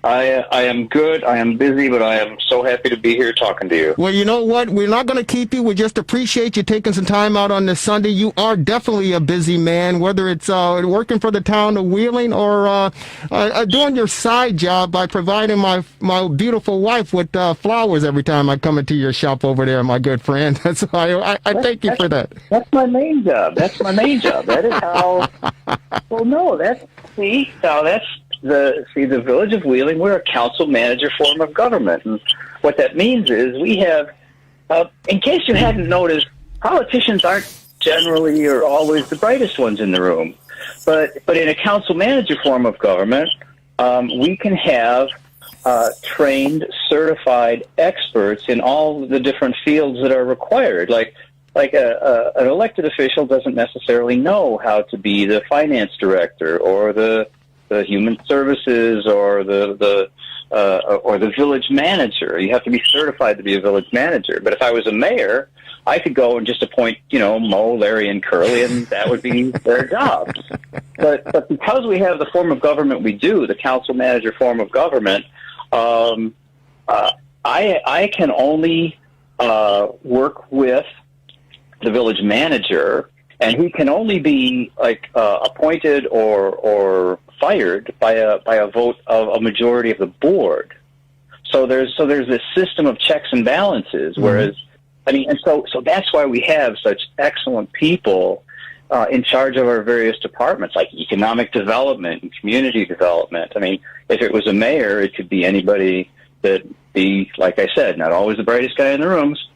I am good. I am busy, but I am so happy to be here talking to you. Well, you know what? We're not going to keep you. We just appreciate you taking some time out on this Sunday. You are definitely a busy man, whether it's working for the town of Wheeling or doing your side job by providing my beautiful wife with flowers every time I come into your shop over there, my good friend. So I thank you for that. That's my main job. That's my main job. That is how. Well, no, that's the Village of Wheeling. We're a council manager form of government, and what that means is we have. In case you hadn't noticed, politicians aren't generally or always the brightest ones in the room, but in a council manager form of government, we can have trained, certified experts in all the different fields that are required. Like an elected official doesn't necessarily know how to be the finance director or the human services or the village manager. You have to be certified to be a village manager. But if I was a mayor, I could go and just appoint, Mo, Larry, and Curly, and that would be their jobs. But because we have the form of government we do, the council manager form of government, I can only work with the village manager, and he can only be appointed or fired by a vote of a majority of the board. So there's this system of checks and balances. Whereas, so that's why we have such excellent people in charge of our various departments, like economic development and community development. I mean, if it was a mayor, it could be anybody that be, like I said, not always the brightest guy in the rooms.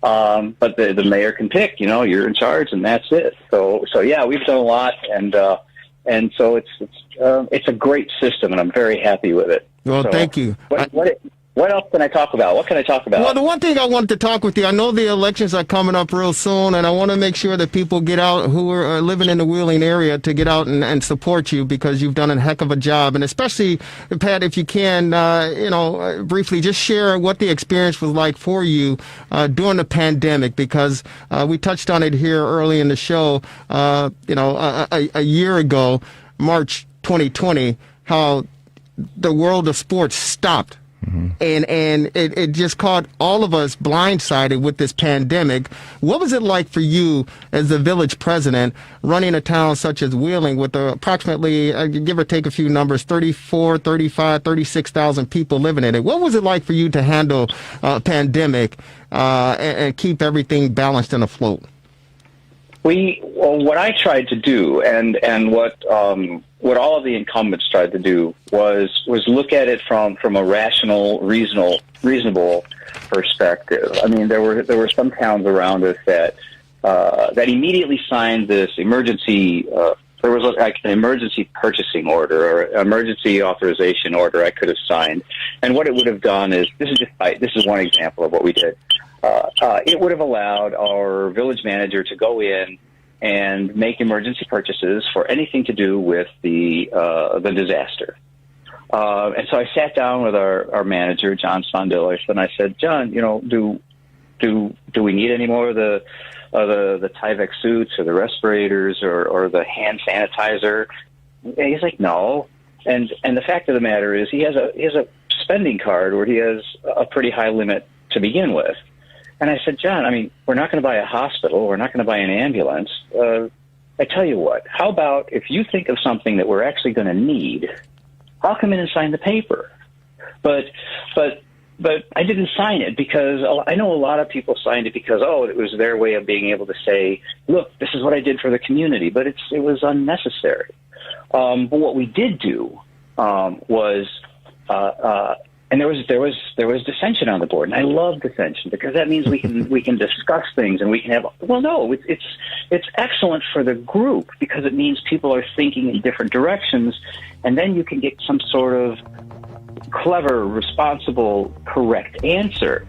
But the mayor can pick, you're in charge, and that's it. So yeah, we've done a lot, and so it's a great system, and I'm very happy with it. Well, thank you. What else can I talk about? What can I talk about? Well, the one thing I wanted to talk with you, I know the elections are coming up real soon, and I want to make sure that people get out who are living in the Wheeling area to get out and support you, because you've done a heck of a job. And especially, Pat, if you can, briefly just share what the experience was like for you during the pandemic, because we touched on it here early in the show, a year ago, March 2020, how the world of sports stopped. And it just caught all of us blindsided with this pandemic. What was it like for you as the village president running a town such as Wheeling with approximately, give or take a few numbers, 34, 35, 36,000 people living in it? What was it like for you to handle a pandemic and keep everything balanced and afloat? What I tried to do, and what all of the incumbents tried to do, was look at it from a rational, reasonable perspective. I mean, there were some towns around us that immediately signed this emergency. There was like an emergency purchasing order or emergency authorization order I could have signed, and what it would have done is this is one example of what we did. It would have allowed our village manager to go in and make emergency purchases for anything to do with the disaster. And so I sat down with our manager, John Spondillis, and I said, John, do we need any more of the Tyvek suits or the respirators or the hand sanitizer? And he's like, no. And the fact of the matter is he has a spending card where he has a pretty high limit to begin with. And I said, John, I mean, we're not going to buy a hospital. We're not going to buy an ambulance. I tell you what, how about if you think of something that we're actually going to need, I'll come in and sign the paper. But I didn't sign it because I know a lot of people signed it because, it was their way of being able to say, look, this is what I did for the community. But it was unnecessary. But what we did do was and there was dissension on the board, and I love dissension because that means we can discuss things and we can have. Well, no, it's excellent for the group because it means people are thinking in different directions, and then you can get some sort of clever, responsible, correct answer.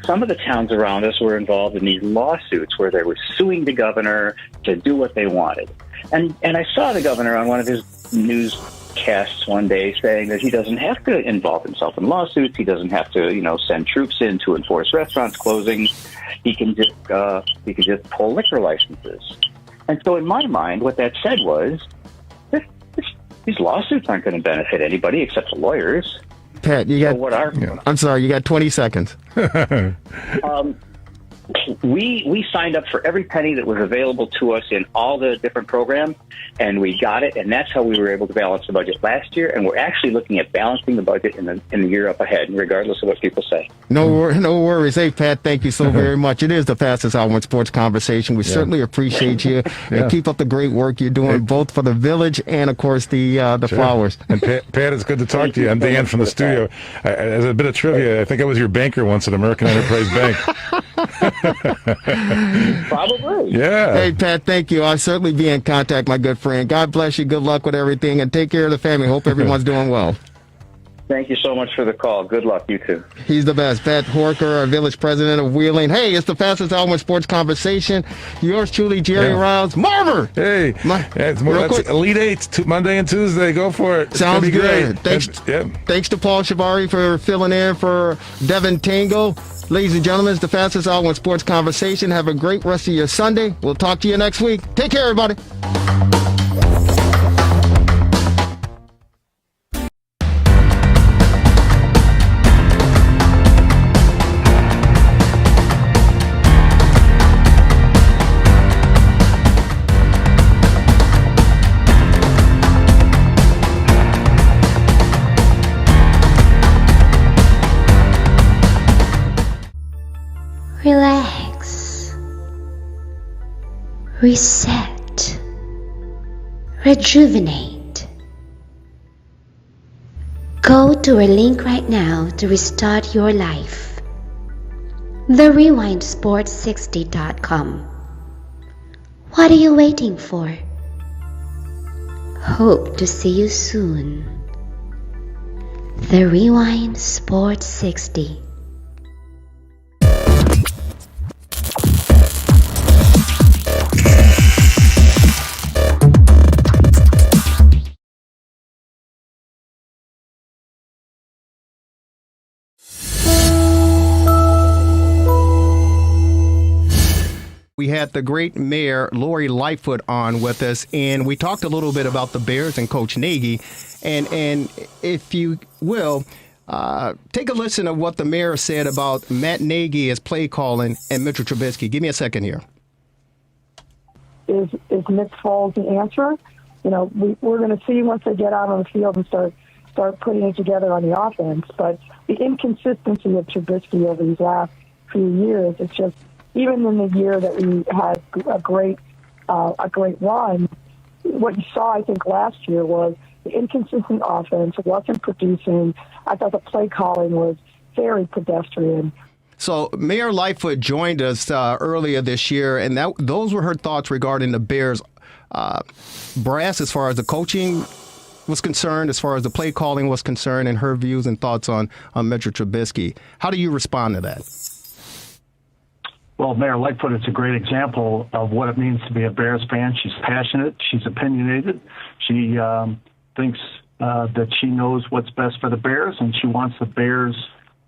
Some of the towns around us were involved in these lawsuits where they were suing the governor to do what they wanted, and I saw the governor on one of his newscasts one day saying that he doesn't have to involve himself in lawsuits. He doesn't have to, send troops in to enforce restaurants closing. He can just pull liquor licenses. And so in my mind, what that said was, these lawsuits aren't going to benefit anybody except the lawyers. Pat, you got. I'm sorry, you got 20 seconds. We signed up for every penny that was available to us in all the different programs, and we got it, and that's how we were able to balance the budget last year. And we're actually looking at balancing the budget in the year up ahead, regardless of what people say. No worries. Hey, Pat, thank you so very much. It is the fastest hour in sports conversation. We certainly appreciate you, and keep up the great work you're doing, both for the Village and, of course, the Flowers. And Pat, it's good to talk to you. I'm Dan from the studio. As a bit of trivia, I think I was your banker once at American Enterprise Bank. Probably. Yeah. Hey, Pat, thank you. I'll certainly be in contact, my good friend. God bless you. Good luck with everything, and take care of the family. Hope everyone's doing well. Thank you so much for the call. Good luck, you too. He's the best. Pat Horker, our Village president of Wheeling. Hey, it's the fastest hour in sports conversation. Yours truly, Jerry Riles. Marver! Hey, that's Elite Eight, Monday and Tuesday. Go for it. Sounds good. Great. Thanks to Paul Shivari for filling in for Devin Tango. Ladies and gentlemen, it's the fastest hour in sports conversation. Have a great rest of your Sunday. We'll talk to you next week. Take care, everybody. Relax. Reset. Rejuvenate. Go to our link right now to restart your life. TheRewindSports60.com. What are you waiting for? Hope to see you soon. The Rewind Sports 60. We had the great Mayor Lori Lightfoot on with us, and we talked a little bit about the Bears and Coach Nagy. And if you will, take a listen to what the mayor said about Matt Nagy as play calling and Mitchell Trubisky. Give me a second here. Is Nick Foles the answer? You know, we're going to see once they get out on the field and start putting it together on the offense. But the inconsistency of Trubisky over these last few years, it's just, even in the year that we had a great run, what you saw, I think, last year was the inconsistent offense. It wasn't producing. I thought the play calling was very pedestrian. So Mayor Lightfoot joined us earlier this year, and those were her thoughts regarding the Bears brass as far as the coaching was concerned, as far as the play calling was concerned, and her views and thoughts on Mitchell Trubisky. How do you respond to that? Well, Mayor Lightfoot is a great example of what it means to be a Bears fan. She's passionate. She's opinionated. She thinks that she knows what's best for the Bears, and she wants the Bears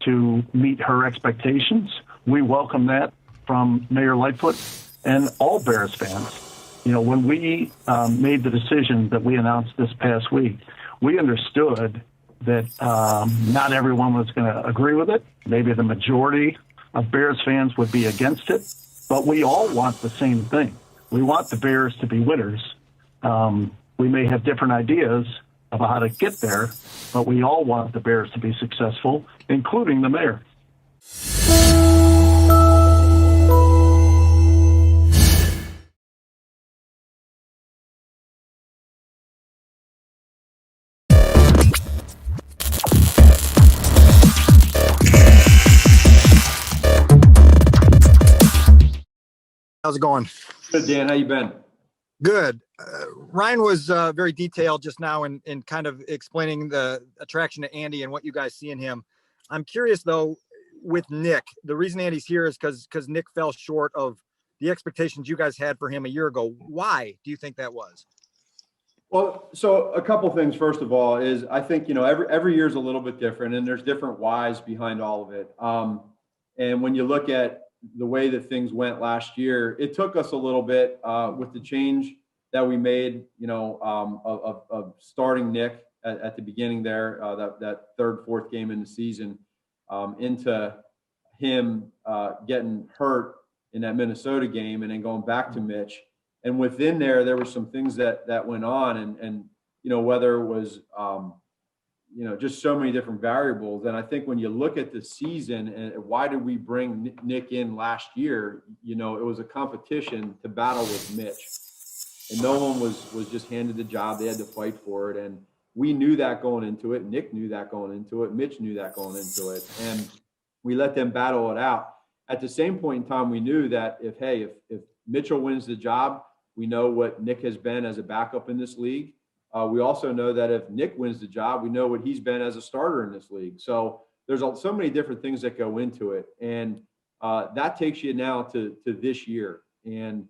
to meet her expectations. We welcome that from Mayor Lightfoot and all Bears fans. You know, when we made the decision that we announced this past week, we understood that not everyone was going to agree with it. Maybe the majority of Bears fans would be against it, but we all want the same thing. We want the Bears to be winners. We may have different ideas about how to get there, but we all want the Bears to be successful, including the mayor. How's it going? Good, Dan. How you been? Good. Ryan was very detailed just now in kind of explaining the attraction to Andy and what you guys see in him. I'm curious, though, with Nick, the reason Andy's here is because Nick fell short of the expectations you guys had for him a year ago. Why do you think that was? Well, so a couple things. First of all, is I think, you know, every year is a little bit different, and there's different whys behind all of it. And when you look at the way that things went last year, it took us a little bit with the change that we made, of starting Nick at the beginning there, that third, fourth game in the season, into him getting hurt in that Minnesota game and then going back to Mitch. And within there were some things that went on, and whether it was just so many different variables. And I think when you look at the season and why did we bring Nick in last year, it was a competition to battle with Mitch. And no one was just handed the job. They had to fight for it. And we knew that going into it. Nick knew that going into it. Mitch knew that going into it. And we let them battle it out. At the same point in time, we knew that if Mitchell wins the job, we know what Nick has been as a backup in this league. We also know that if Nick wins the job, we know what he's been as a starter in this league. So there's so many different things that go into it. And that takes you now to this year. And,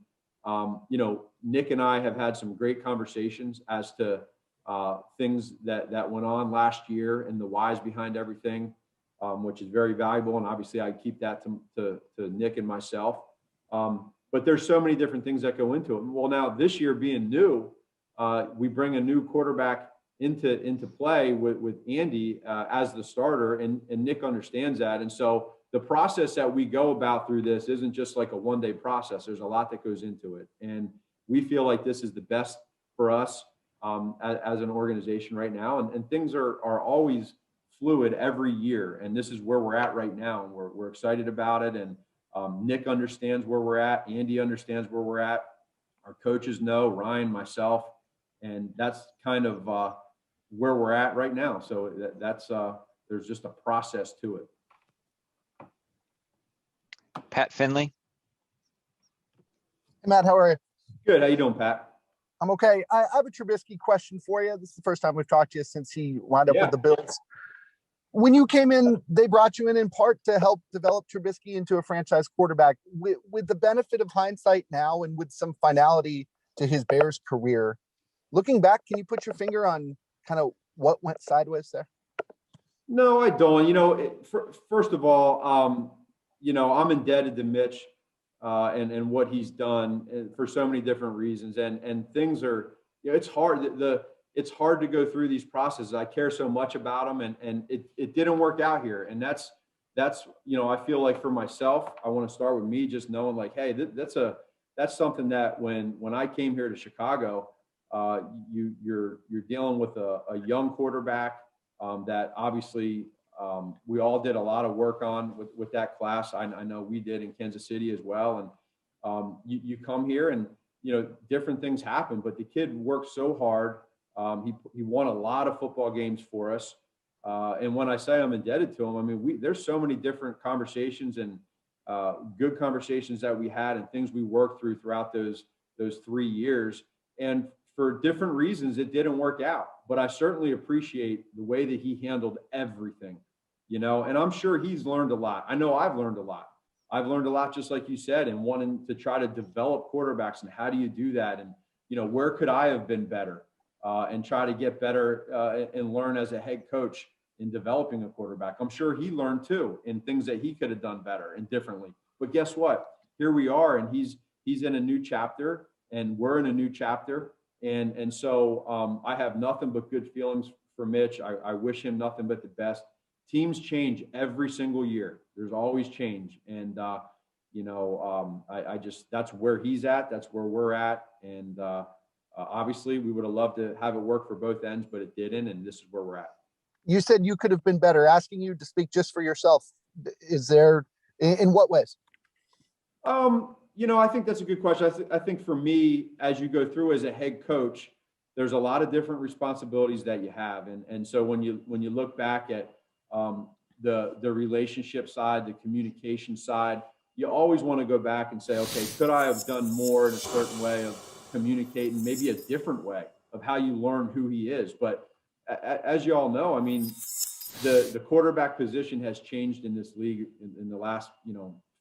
Nick and I have had some great conversations as to things that went on last year and the whys behind everything, which is very valuable. And obviously I keep that to Nick and myself. But there's so many different things that go into it. Well, now this year being new, we bring a new quarterback into play with Andy as the starter, and Nick understands that. And so the process that we go about through this isn't just like a one-day process. There's a lot that goes into it. And we feel like this is the best for us as an organization right now. And things are always fluid every year. And this is where we're at right now. And we're excited about it. And Nick understands where we're at. Andy understands where we're at. Our coaches know, Ryan, myself. And that's kind of where we're at right now. So that's there's just a process to it. Pat Finley. Hey, Matt, how are you? Good. How you doing, Pat? I'm okay. I have a Trubisky question for you. This is the first time we've talked to you since he wound up with the Bills. When you came in, they brought you in part to help develop Trubisky into a franchise quarterback. With the benefit of hindsight now and with some finality to his Bears career, looking back, can you put your finger on kind of what went sideways there? No, I don't. First of all, I'm indebted to Mitch and what he's done for so many different reasons. And things are, it's hard. It's hard to go through these processes. I care so much about them, and it didn't work out here. And that's I feel like for myself, I want to start with me just knowing like, hey, that's something that when I came here to Chicago, you're dealing with a young quarterback that obviously we all did a lot of work on with that class. I know we did in Kansas City as well. And you come here and, different things happen, but the kid worked so hard. He won a lot of football games for us. And when I say I'm indebted to him, I mean, there's so many different conversations and good conversations that we had and things we worked through throughout those 3 years. And for different reasons, it didn't work out. But I certainly appreciate the way that he handled everything, and I'm sure he's learned a lot. I know I've learned a lot. I've learned a lot, just like you said, and wanting to try to develop quarterbacks and how do you do that? And, where could I have been better and try to get better and learn as a head coach in developing a quarterback. I'm sure he learned too in things that he could have done better and differently. But guess what? Here we are, and he's in a new chapter, and we're in a new chapter. And so I have nothing but good feelings for Mitch. I wish him nothing but the best. Teams change every single year. There's always change. And, I just, that's where he's at. That's where we're at. And obviously we would have loved to have it work for both ends, but it didn't. And this is where we're at. You said you could have been better. Asking you to speak just for yourself. Is there, in what ways? I think that's a good question. I think for me, as you go through as a head coach, there's a lot of different responsibilities that you have. And so when you look back at the relationship side, the communication side, you always want to go back and say, okay, could I have done more in a certain way of communicating, maybe a different way of how you learn who he is. But as you all know, I mean, the quarterback position has changed in this league in the last,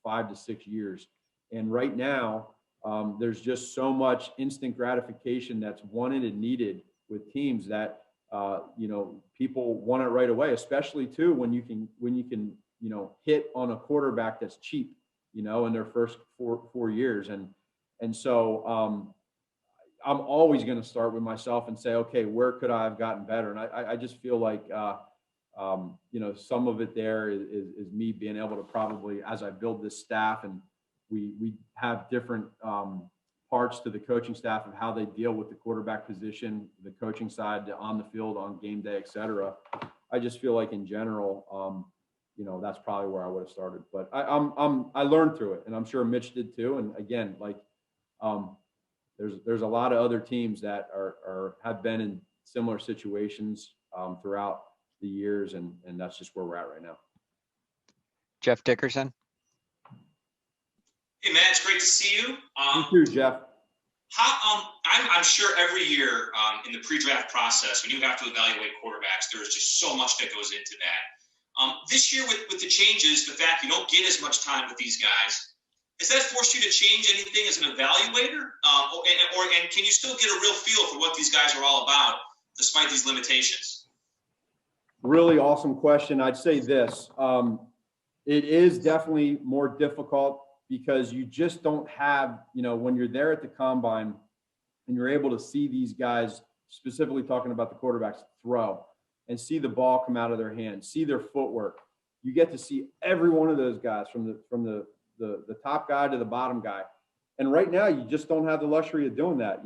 5 to 6 years. And right now, there's just so much instant gratification that's wanted and needed with teams that, people want it right away, especially too, when you can, hit on a quarterback that's cheap, in their first four years. And so I'm always going to start with myself and say, okay, where could I have gotten better? And I just feel like, some of it there is me being able to probably, as I build this staff, and we have different parts to the coaching staff of how they deal with the quarterback position, the coaching side, on the field, on game day, et cetera. I just feel like in general, that's probably where I would have started. But I learned through it, and I'm sure Mitch did too. And again, there's a lot of other teams that have been in similar situations throughout the years, and that's just where we're at right now. Jeff Dickerson. Hey, Matt, it's great to see you. You too, Jeff. I'm sure every year in the pre-draft process, when you have to evaluate quarterbacks, there's just so much that goes into that. This year, with the changes, the fact you don't get as much time with these guys, has that forced you to change anything as an evaluator? And can you still get a real feel for what these guys are all about, despite these limitations? Really awesome question. I'd say this. It is definitely more difficult because you just don't have, when you're there at the combine and you're able to see these guys, specifically talking about the quarterbacks, throw and see the ball come out of their hands, see their footwork. You get to see every one of those guys from the top guy to the bottom guy. And right now, you just don't have the luxury of doing that.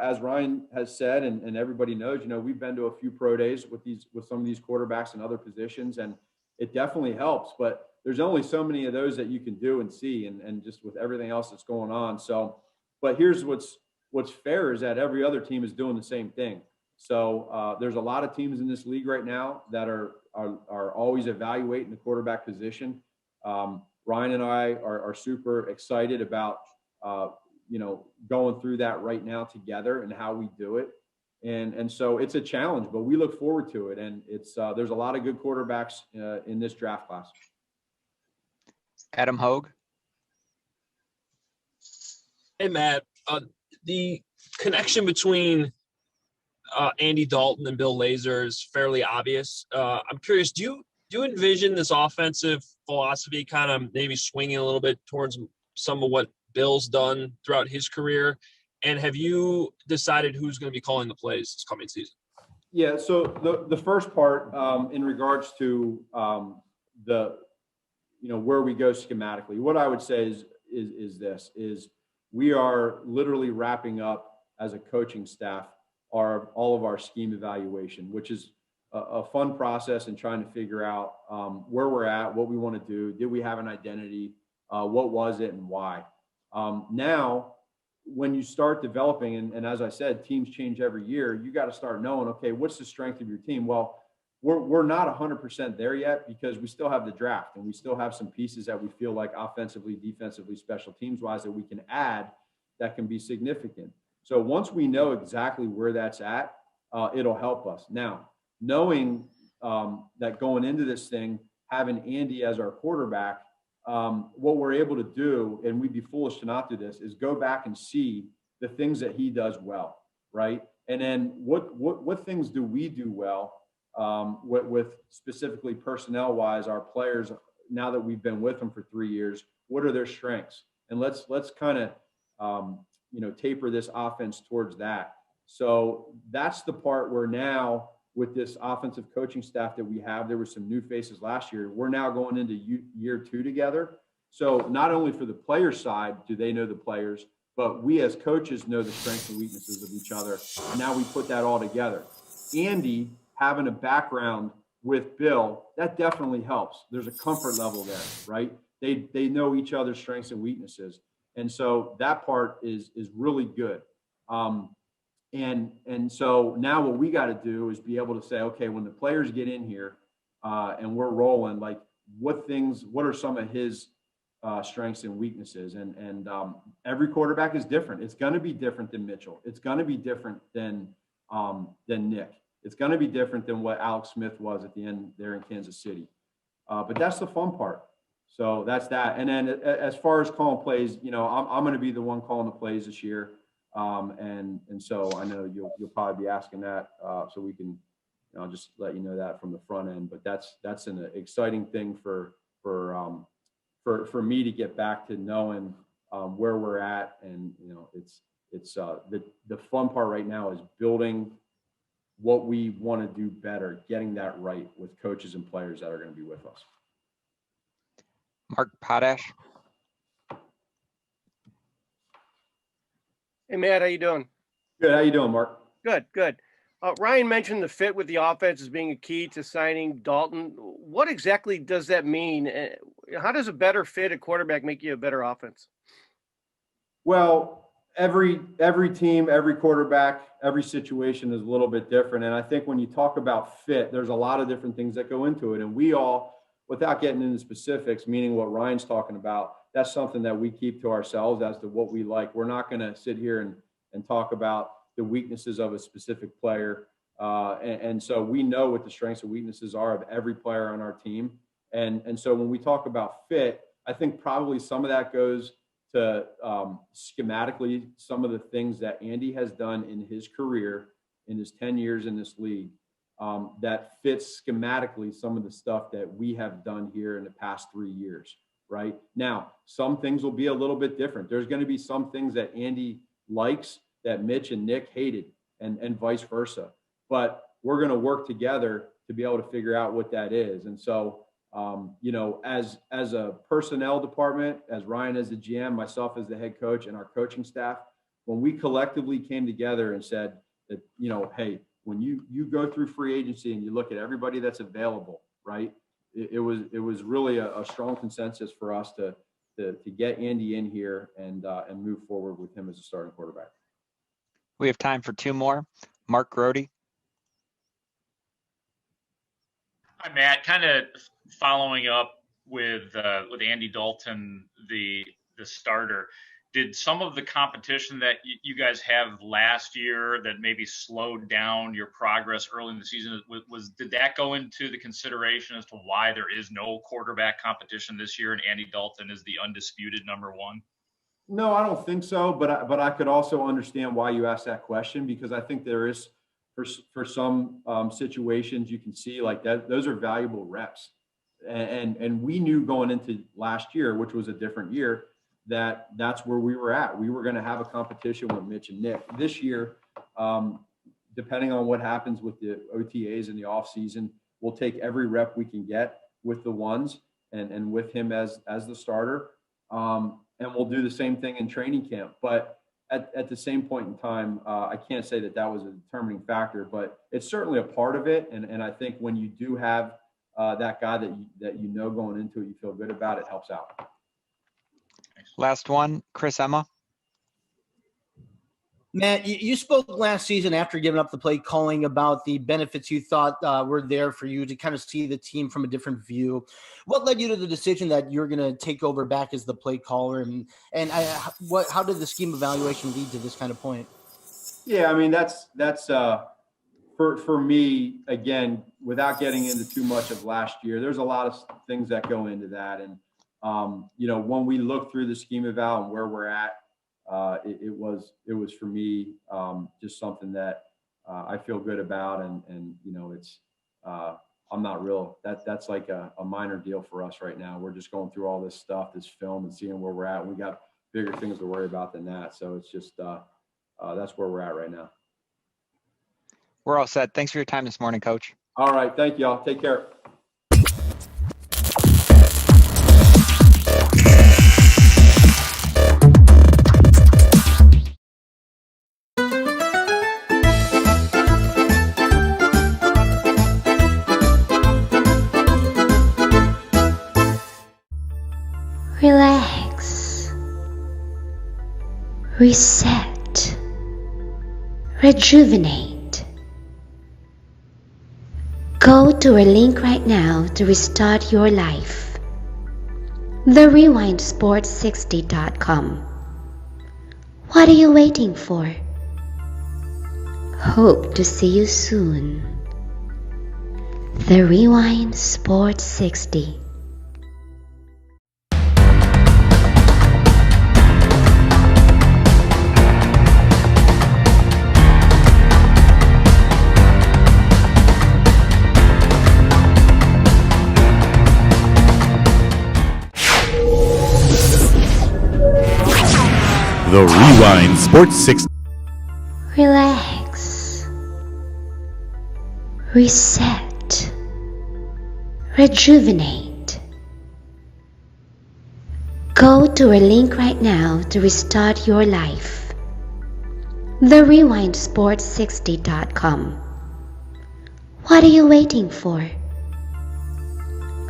As Ryan has said, and everybody knows, we've been to a few pro days with some of these quarterbacks and other positions, and it definitely helps. But there's only so many of those that you can do and see, and just with everything else that's going on. So, but here's what's fair is that every other team is doing the same thing. So there's a lot of teams in this league right now that are always evaluating the quarterback position. Ryan and I are super excited about, going through that right now together and how we do it. And so it's a challenge, but we look forward to it. And there's a lot of good quarterbacks in this draft class. Adam Hogue. Hey, Matt, the connection between Andy Dalton and Bill Lazor is fairly obvious. I'm curious, do you envision this offensive philosophy kind of maybe swinging a little bit towards some of what Bill's done throughout his career? And have you decided who's going to be calling the plays this coming season? Yeah, so the first part in regards to where we go schematically, what I would say is we are literally wrapping up as a coaching staff all of our scheme evaluation, which is a fun process in trying to figure out where we're at, what we want to do. Did we have an identity? What was it and why? Now, when you start developing, and as I said, teams change every year, you got to start knowing, okay, what's the strength of your team? Well, we're not 100% there yet because we still have the draft and we still have some pieces that we feel like offensively, defensively, special teams wise that we can add that can be significant. So once we know exactly where that's at, it'll help us. Now, knowing that going into this thing, having Andy as our quarterback, what we're able to do, and we'd be foolish to not do this, is go back and see the things that he does well, right? And then what things do we do well with specifically personnel-wise, our players, now that we've been with them for 3 years, what are their strengths? And let's kind of, taper this offense towards that. So that's the part where now with this offensive coaching staff that we have, there were some new faces last year. We're now going into year 2 together. So not only for the player side, do they know the players, but we as coaches know the strengths and weaknesses of each other. And now we put that all together. Andy having a background with Bill, that definitely helps. There's a comfort level there, right? They know each other's strengths and weaknesses. And so that part is really good. And so now what we got to do is be able to say, okay, when the players get in here and we're rolling, like what are some of his strengths and weaknesses? And every quarterback is different. It's going to be different than Mitchell. It's going to be different than Nick. It's going to be different than what Alex Smith was at the end there in Kansas City. But that's the fun part. So that's that. And then as far as calling plays, I'm going to be the one calling the plays this year. And so I know you'll probably be asking that, so we can, I'll just let you know that from the front end. But that's an exciting thing for me to get back to knowing where we're at, and it's the fun part right now is building what we want to do better, getting that right with coaches and players that are going to be with us. Mark Potash. Hey, Matt, how you doing? Good. How you doing, Mark? Good, good. Ryan mentioned the fit with the offense as being a key to signing Dalton. What exactly does that mean? How does a better fit at quarterback make you a better offense? Well, every team, every quarterback, every situation is a little bit different. And I think when you talk about fit, there's a lot of different things that go into it. And we all, without getting into specifics, meaning what Ryan's talking about, that's something that we keep to ourselves as to what we like. We're not going to sit here and talk about the weaknesses of a specific player. And so we know what the strengths and weaknesses are of every player on our team. And so when we talk about fit, I think probably some of that goes to schematically some of the things that Andy has done in his career, in his 10 years in this league, that fits schematically some of the stuff that we have done here in the past 3 years, right? Now, some things will be a little bit different. There's going to be some things that Andy likes that Mitch and Nick hated, and vice versa. But we're going to work together to be able to figure out what that is. And so, as a personnel department, as Ryan as the GM, myself as the head coach, and our coaching staff, when we collectively came together and said that, hey, when you go through free agency and you look at everybody that's available, right? It was really a strong consensus for us to get Andy in here and move forward with him as a starting quarterback. We have time for two more. Mark Grody. Hi, Matt. Kind of following up with Andy Dalton, the starter. Did some of the competition that you guys have last year that maybe slowed down your progress early in the season, did that go into the consideration as to why there is no quarterback competition this year and Andy Dalton is the undisputed number one? No, I don't think so. But I could also understand why you asked that question, because I think there is for some situations you can see like that. Those are valuable reps, and we knew going into last year, which was a different year, that's where we were at. We were going to have a competition with Mitch and Nick this year. Depending on what happens with the OTAs in the off season, we'll take every rep we can get with the ones and with him as the starter. And we'll do the same thing in training camp. But at the same point in time, I can't say that was a determining factor, but it's certainly a part of it. And I think when you do have that guy that going into it, you feel good about it, helps out. Last one, Chris Emma. Matt, you spoke last season after giving up the play calling about the benefits you thought were there for you to kind of see the team from a different view. What led you to the decision that you're going to take over back as the play caller, and how did the scheme evaluation lead to this kind of point? Yeah, I mean that's for me, again, without getting into too much of last year, there's a lot of things that go into that, and when we look through the scheme eval and where we're at. It was for me just something that I feel good about, and it's I'm not real that's like a minor deal for us right now. We're just going through all this stuff, this film, and seeing where we're at. We got bigger things to worry about than that, so it's just that's where we're at right now. We're all set. Thanks for your time this morning, Coach. All right, thank you all. Take care. Relax, reset, rejuvenate. Go to our link right now to restart your life. TheRewindSports60.com. What are you waiting for? Hope to see you soon. The Rewind Sports 60. The Rewind Sports 60. Relax. Reset. Rejuvenate. Go to our link right now to restart your life. TheRewindSports60.com. What are you waiting for?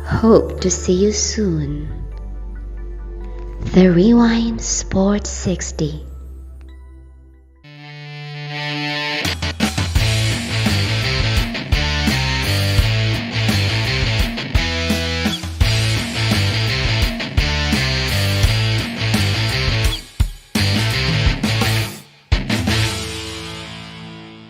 Hope to see you soon. The Rewind Sports 60.